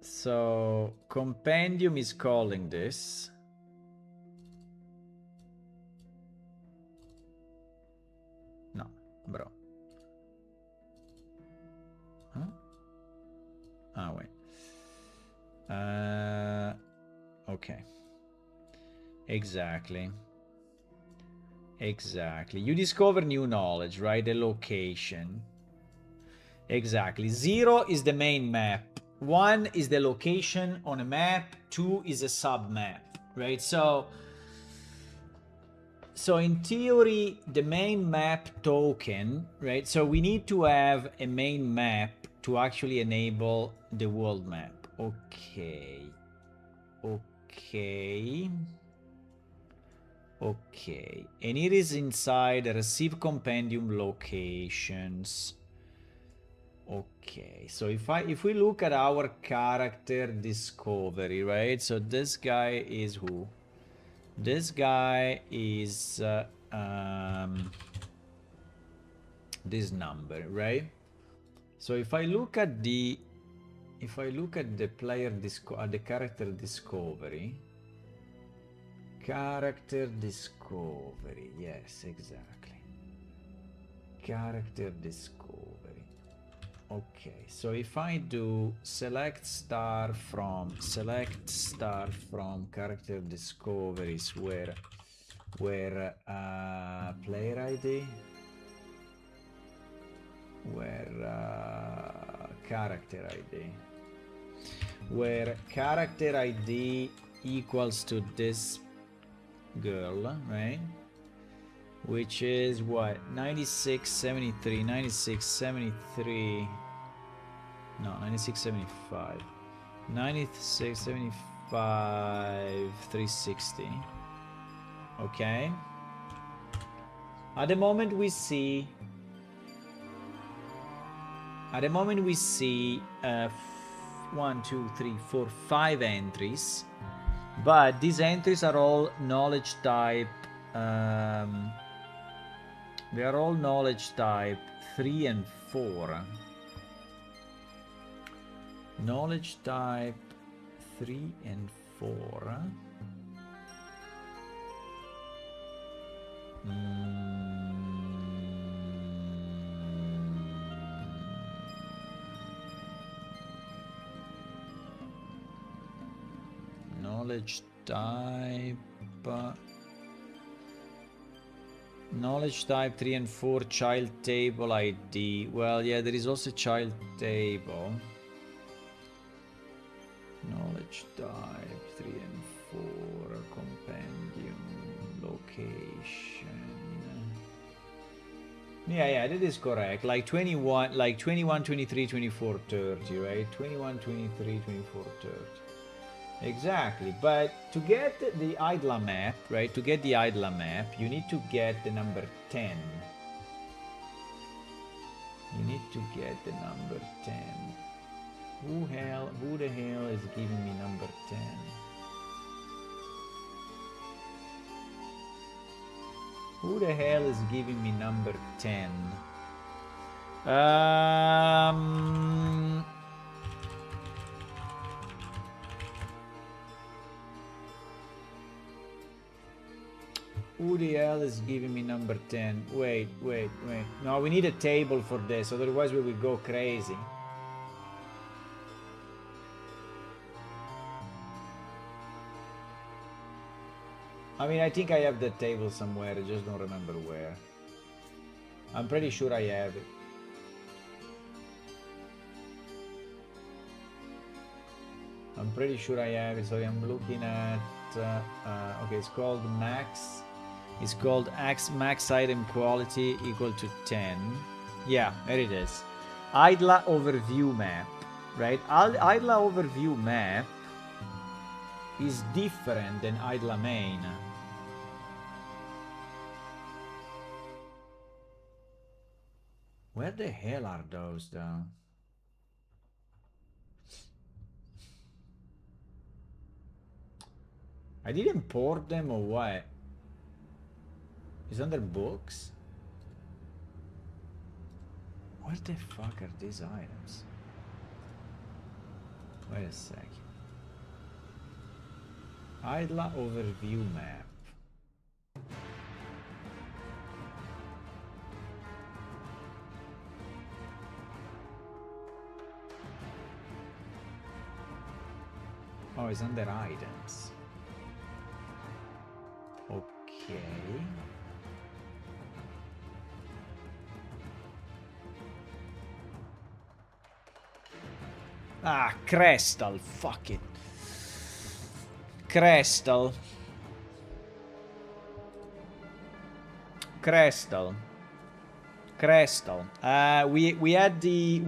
So compendium is calling this. No, bro. Huh? Ah, wait. Okay. Exactly. Exactly. You discover new knowledge, right? The location. Exactly. 0 is the main map. 1 is the location on a map. 2 is a sub map, right? So in theory, the main map token, right? So we need to have a main map to actually enable the world map. Okay. Okay. Okay. And it is inside receive compendium locations. Okay. So if we look at our character discovery, right? So this guy is who? This guy is this number, right? So if I look at the player the character discovery, yes, exactly. Character discovery. Okay, so if I do select star from character discoveries where player ID, where character ID, where character ID equals to this girl, right? Which is what? 9673, 9673. No, 9675. 9675, 360. Okay. At the moment we see 1, 2, 3, 4, 5 entries, but these entries are all knowledge type. They are all knowledge type 3 and 4. Knowledge type 3 and 4. Knowledge type. Knowledge type 3 and 4, child table ID. Well, yeah, there is also child table. Knowledge type 3 and 4, compendium, location. Yeah, that is correct. Like 21, 23, 24, 30, right? 21, 23, 24, 30. Exactly, but to get the idler map, right, to get the idler map, you need to get the number 10. You need to get the number 10. Who the hell is giving me number 10? Who the hell is giving me number 10? Who the hell is giving me number 10? Wait. No, we need a table for this, otherwise we will go crazy. I mean, I think I have the table somewhere, I just don't remember where. I'm pretty sure I have it. I'm pretty sure I have it, so I'm looking at... okay, it's called max. It's called max item quality equal to 10. Yeah, there it is. Idla overview map, right? Idla overview map is different than Idla main. Where the hell are those though? I didn't import them or what? It's under books? Where the fuck are these items? Wait a sec. Idla overview map. Oh, it's under items. Okay. Ah, Crystal. Fuck it. Crystal. Crystal. Crystal. We had the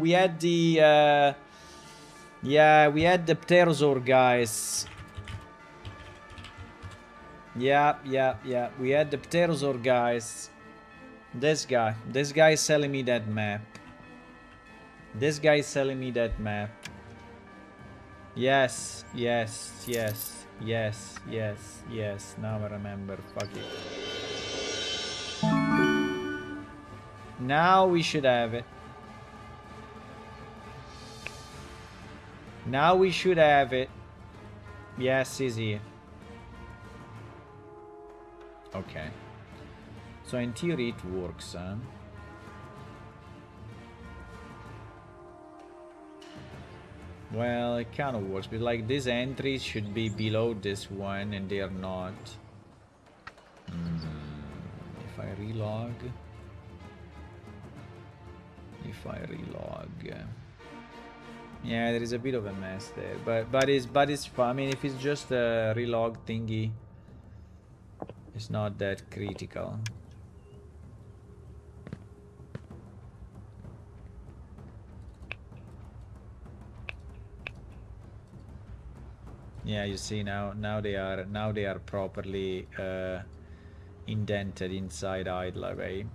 yeah, we had the pterosaur guys. Yeah. We had the pterosaur guys. This guy is selling me that map. This guy is selling me that map. Yes. Now I remember. Fuck it. Now we should have it. Now we should have it. Yes, he's here. Okay. So in theory it works, huh? Well, it kind of works, but like these entries should be below this one and they are not. If I relog. Yeah, there is a bit of a mess there, but it's fun. I mean, if it's just a relog thingy, it's not that critical. Yeah, you see now they are properly indented inside idler, right?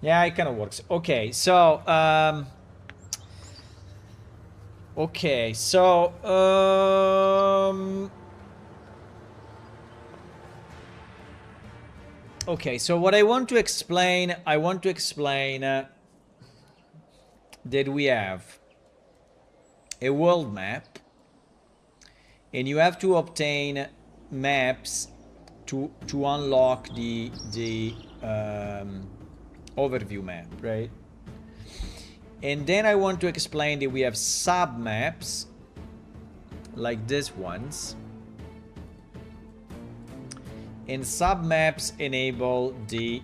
Yeah, it kind of works. Okay, so okay, so okay, so what I want to explain that we have a world map, and you have to obtain maps to unlock the overview map, right? And then I want to explain that we have sub maps like these ones, and sub maps enable the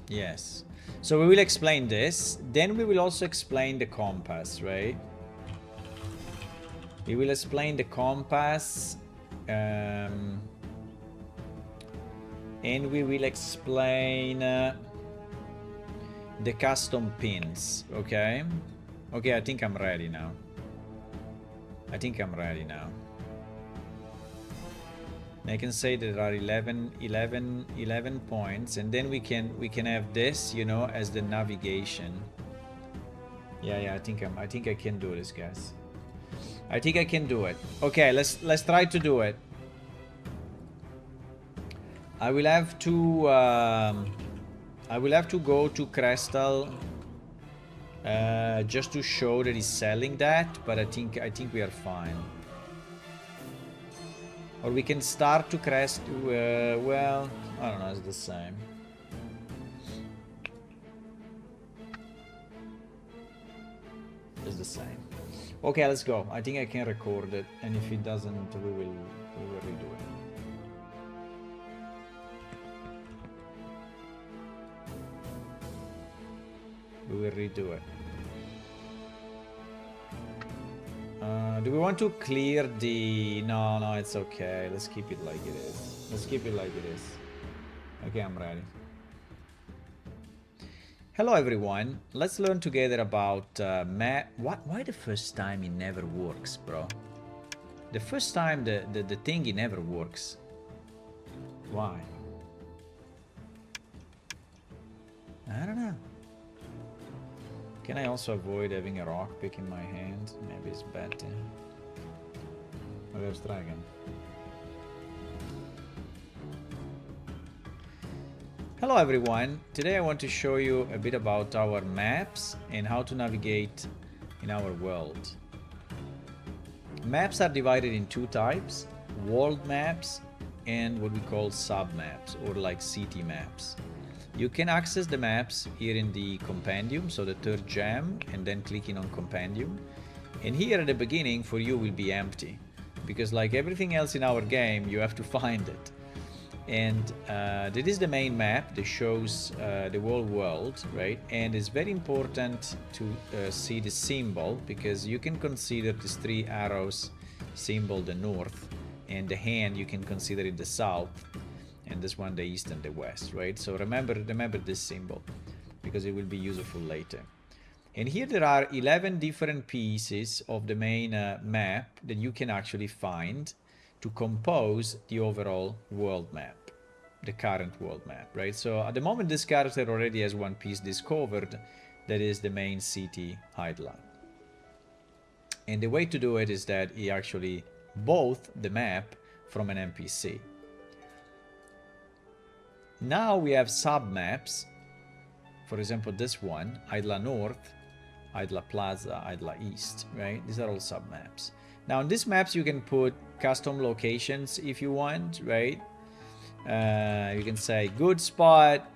yes. So we will explain this. Then we will also explain the compass, right? We will explain the compass. And we will explain the custom pins, okay? Okay, I think I'm ready now. I can say that there are 11 points, and then we can have this, you know, as the navigation. Yeah, I think I can do this, guys. I think I can do it. Okay, let's try to do it. I will have to go to Crystal just to show that he's selling that, but I think we are fine. Or we can start to crest. Well, I don't know. It's the same. It's the same. Okay, let's go. I think I can record it, and if it doesn't, we will redo it. We will redo it. Do we want to clear the... No, it's okay. Let's keep it like it is. Let's keep it like it is. Okay, I'm ready. Hello everyone. Let's learn together about map. Why the first time it never works, bro? The first time the thing it never works. Why? I don't know. Can I also avoid having a rock pick in my hand? Maybe it's better. Oh, let's try again. Hello everyone. Today I want to show you a bit about our maps and how to navigate in our world. Maps are divided in two types: world maps and what we call sub-maps, or like city maps. You can access the maps here in the compendium, so the third gem, and then clicking on compendium. And here at the beginning for you will be empty, because like everything else in our game, you have to find it. And that is the main map that shows the whole world, right? And it's very important to see the symbol, because you can consider these three arrows symbol the north, and the hand you can consider it the south, and this one the east and the west, right? So remember this symbol, because it will be useful later. And here there are 11 different pieces of the main map that you can actually find to compose the overall world map, the current world map, right? So at the moment this character already has one piece discovered, that is the main city Hydla. And the way to do it is that he actually bought the map from an NPC. Now we have sub-maps. For example, this one, Hydla North, Hydla Plaza, Hydla East, right? These are all sub-maps. Now in these maps you can put custom locations if you want, right? You can say good spot,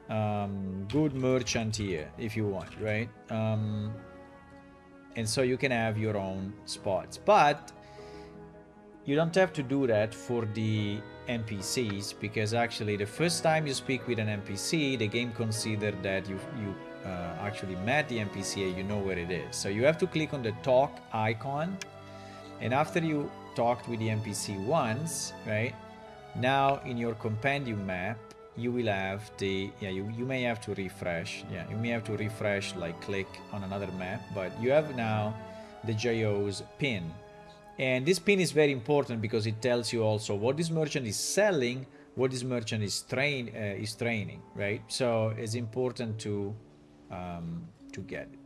good merchant here if you want, right? And so you can have your own spots, but you don't have to do that for the NPCs, because actually the first time you speak with an NPC, the game considers that you actually met the NPC and you know where it is. So you have to click on the talk icon, and after you talked with the NPC once, right? Now in your compendium map, you will have the, you may have to refresh. You may have to refresh, like click on another map, but you have now the JO's pin. And this pin is very important because it tells you also what this merchant is selling, what this merchant is training, right? So it's important to get it.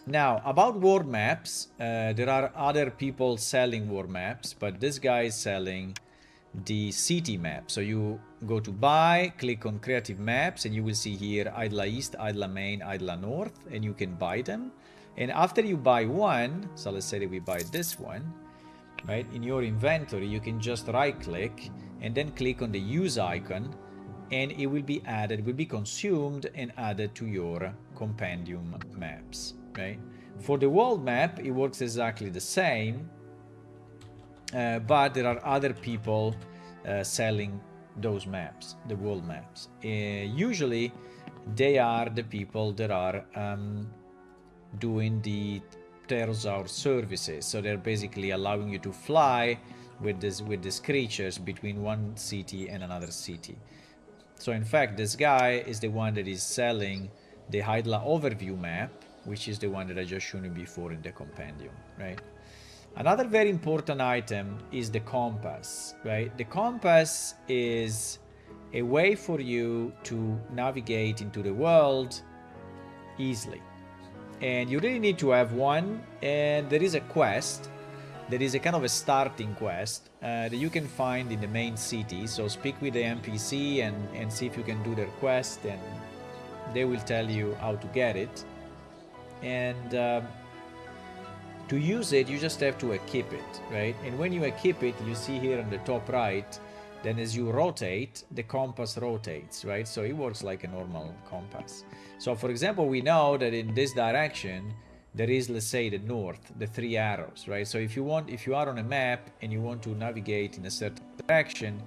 Now, about world maps, there are other people selling world maps, but this guy is selling the city map. So you go to buy, click on creative maps, and you will see here Hydla East, Hydla Main, Hydla North, and you can buy them. And after you buy one, so let's say that we buy this one, right? In your inventory, you can just right click and then click on the use icon, and it will be added, will be consumed and added to your compendium maps, right? For the world map, it works exactly the same, but there are other people selling those maps, the world maps. Usually, they are the people that are doing the pterosaur services, so they're basically allowing you to fly with these creatures between one city and another city. So in fact, this guy is the one that is selling the Hydla overview map, which is the one that I just shown you before in the compendium, right? Another very important item is the compass, right? The compass is a way for you to navigate into the world easily. And you really need to have one, and there is a quest, there is a kind of a starting quest that you can find in the main city. So speak with the NPC and see if you can do their quest, and they will tell you how to get it. And to use it, you just have to equip it, right? And when you equip it, you see here on the top right, then as you rotate, the compass rotates, right? So it works like a normal compass. So for example, we know that in this direction, there is, let's say, the north, the 3 arrows, right? So if you are on a map and you want to navigate in a certain direction,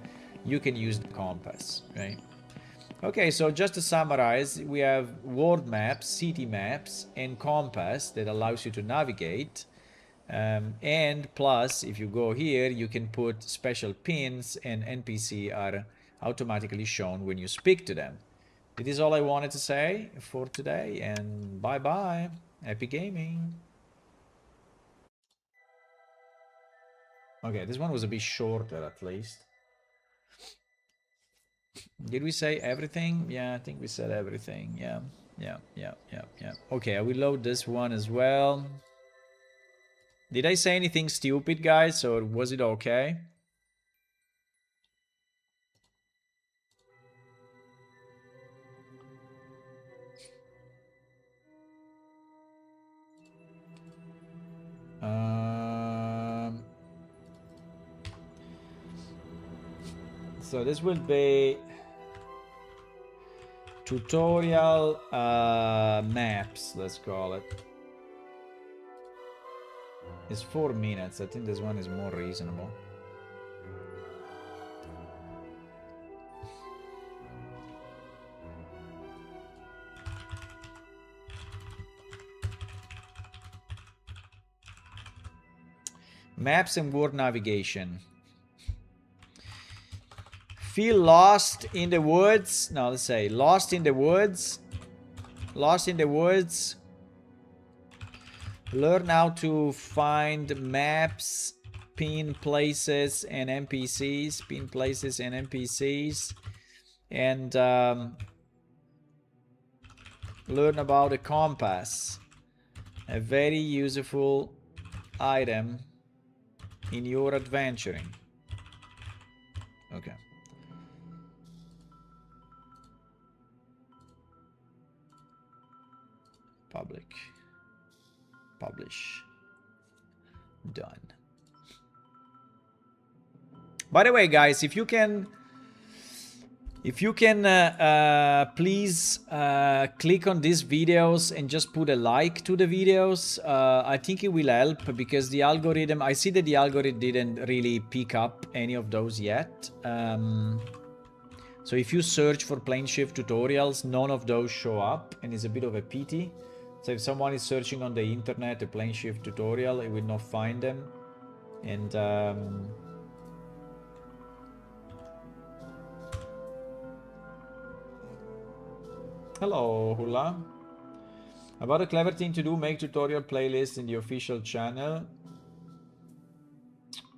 you can use the compass, right? Okay, so just to summarize, we have world maps, city maps, and compass that allows you to navigate. And plus, if you go here, you can put special pins, and NPC are automatically shown when you speak to them. It is all I wanted to say for today, and bye-bye. Happy gaming. Okay, this one was a bit shorter at least. Did we say everything? Yeah, I think we said everything. Yeah. Okay, I will load this one as well. Did I say anything stupid, guys, or was it okay? So this will be tutorial maps, let's call it. It's 4 minutes. I think this one is more reasonable. Maps and word navigation. Feel lost in the woods. No, let's say lost in the woods. Lost in the woods. Learn how to find maps, pin places and NPCs. Pin places and NPCs. And learn about a compass. A very useful item in your adventuring. Okay. Public. Publish. Done. By the way, guys, if you can please click on these videos and just put a like to the videos, I think it will help, because the algorithm, I see that the algorithm didn't really pick up any of those yet. So if you search for PlaneShift tutorials, none of those show up, and it's a bit of a pity. So if someone is searching on the internet a PlaneShift tutorial, it will not find them. And hello, Hula. About a clever thing to do, make tutorial playlist in the official channel.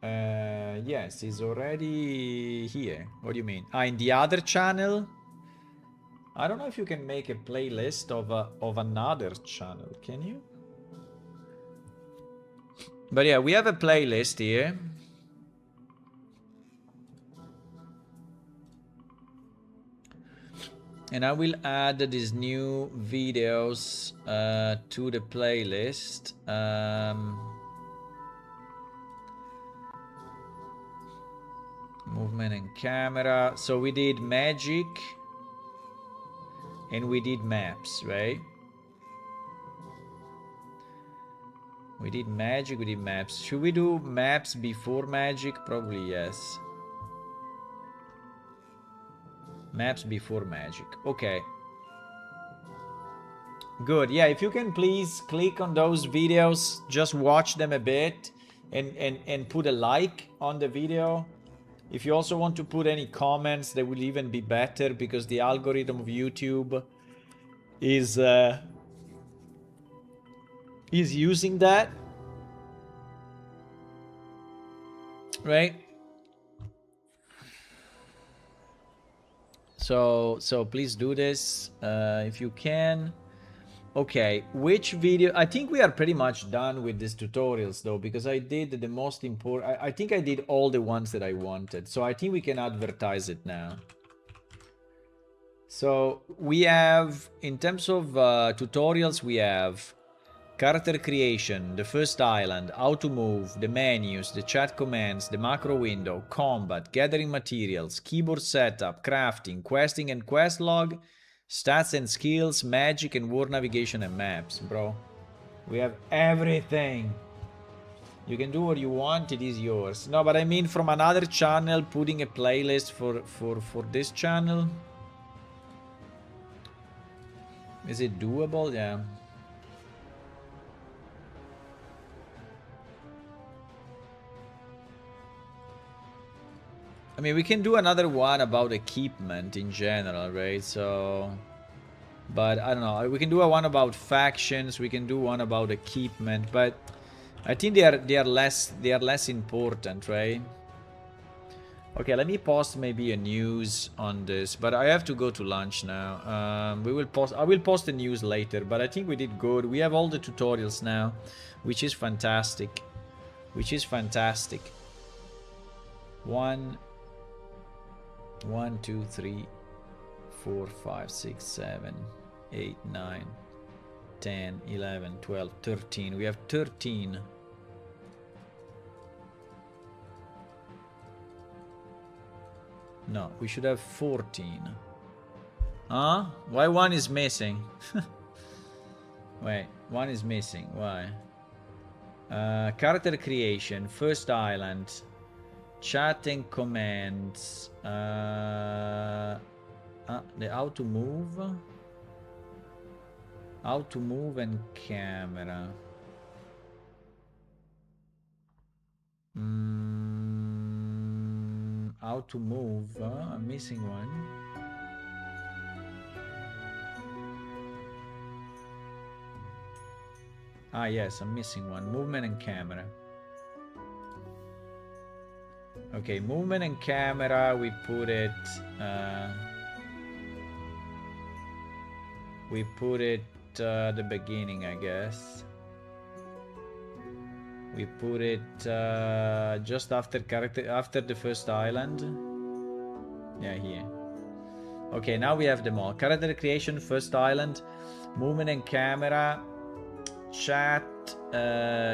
Yes, it's already here. What do you mean? In the other channel? I don't know if you can make a playlist of another channel, can you? But yeah, we have a playlist here. And I will add these new videos to the playlist. Movement and camera. So we did magic. And we did maps, right? We did magic, we did maps. Should we do maps before magic? Probably yes. Maps before magic. Okay. Good. Yeah, if you can please click on those videos, just watch them a bit and put a like on the video. If you also want to put any comments, that will even be better, because the algorithm of YouTube is using that, right? So please do this if you can. Okay, which video? I think we are pretty much done with these tutorials though, because I did the most important. I think I did all the ones that I wanted. So I think we can advertise it now. So we have, in terms of tutorials, we have Character creation, the first island, how to move, the menus, the chat commands, the macro window, combat, gathering materials, keyboard setup, crafting, questing and quest log, stats and skills, magic and war navigation and maps, bro. We have everything. You can do what you want, it is yours. No, but I mean from another channel, putting a playlist for this channel. Is it doable? Yeah. I mean, we can do another one about equipment in general, right? So, but I don't know. We can do a one about factions. We can do one about equipment, but I think they are less important, right? Okay, let me post maybe a news on this, but I have to go to lunch now. I will post the news later, but I think we did good. We have all the tutorials now, which is fantastic. Which is fantastic. 1, 2, 3, 4, 5, 6, 7, 8, 9, 10, 11, 12, 13. We have 13. No, we should have 14. Huh? Why one is missing? Wait, one is missing. Why? Character creation, first island, chatting commands, the how to move and camera. How to move? I'm missing one. Ah, yes, I'm missing one. Movement and camera. Okay, movement and camera, we put it the beginning, I guess. We put it just after the first island. Yeah, here. Okay, now we have them all. Character creation, first island, movement and camera, chat,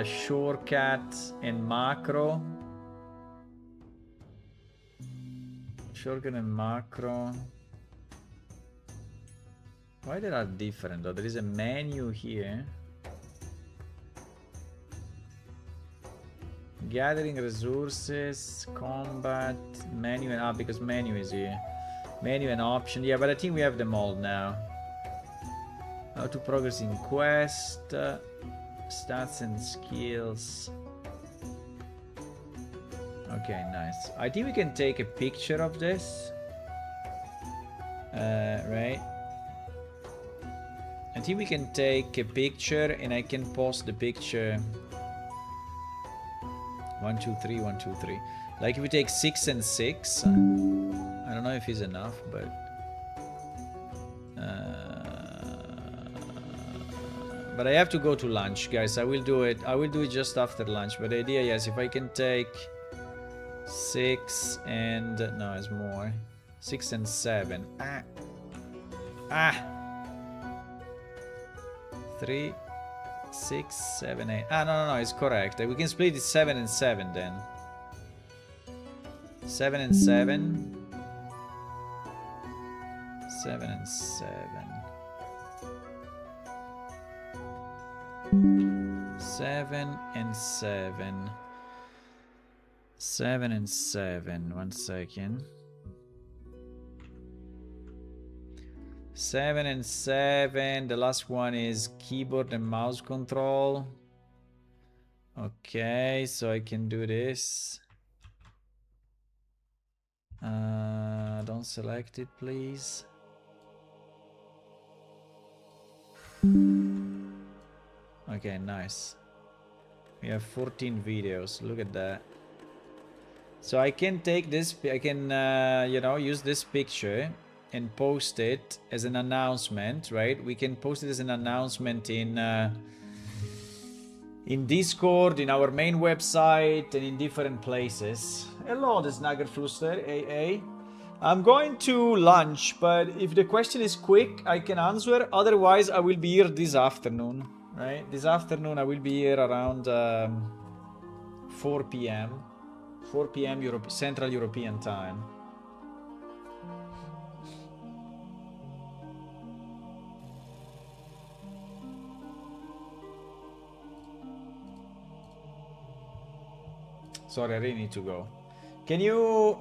shortcut, and macro. Shortcut and macro. Why they are different though? There is a menu here. Gathering resources, combat, menu and because menu is here. Menu and option. Yeah, but I think we have them all now. How to progress in quest, stats and skills. Okay, nice. I think we can take a picture of this. Right? I think we can take a picture and I can post the picture. 1, 2, 3, 1, 2, 3. Like if we take 6 and 6. I don't know if it's enough, but I have to go to lunch, guys. I will do it just after lunch. But the idea, yes, if I can take 6 and no, it's more. 6 and 7. 3, 6, 7, 8. No, it's correct. We can split it 7 and 7 then. 7 and 7. 7 and 7. 7 and 7. 7 and 7. 1 second. 7 and 7. The last one is keyboard and mouse control. Okay, so I can do this. Don't select it, please. Okay, nice. We have 14 videos. Look at that. So I can take this. I can, use this picture and post it as an announcement, right? We can post it as an announcement in Discord, in our main website, and in different places. Hello, the Snaggerfluster, AA. I'm going to lunch, but if the question is quick, I can answer. Otherwise, I will be here this afternoon. right? This afternoon I will be here around 4 p.m. 4 p.m. Central European time. Sorry, I really need to go. Can you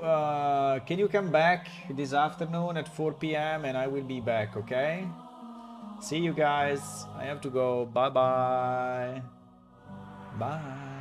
come back this afternoon at 4 p.m. and I will be back, okay? See you guys. I have to go. Bye-bye. Bye.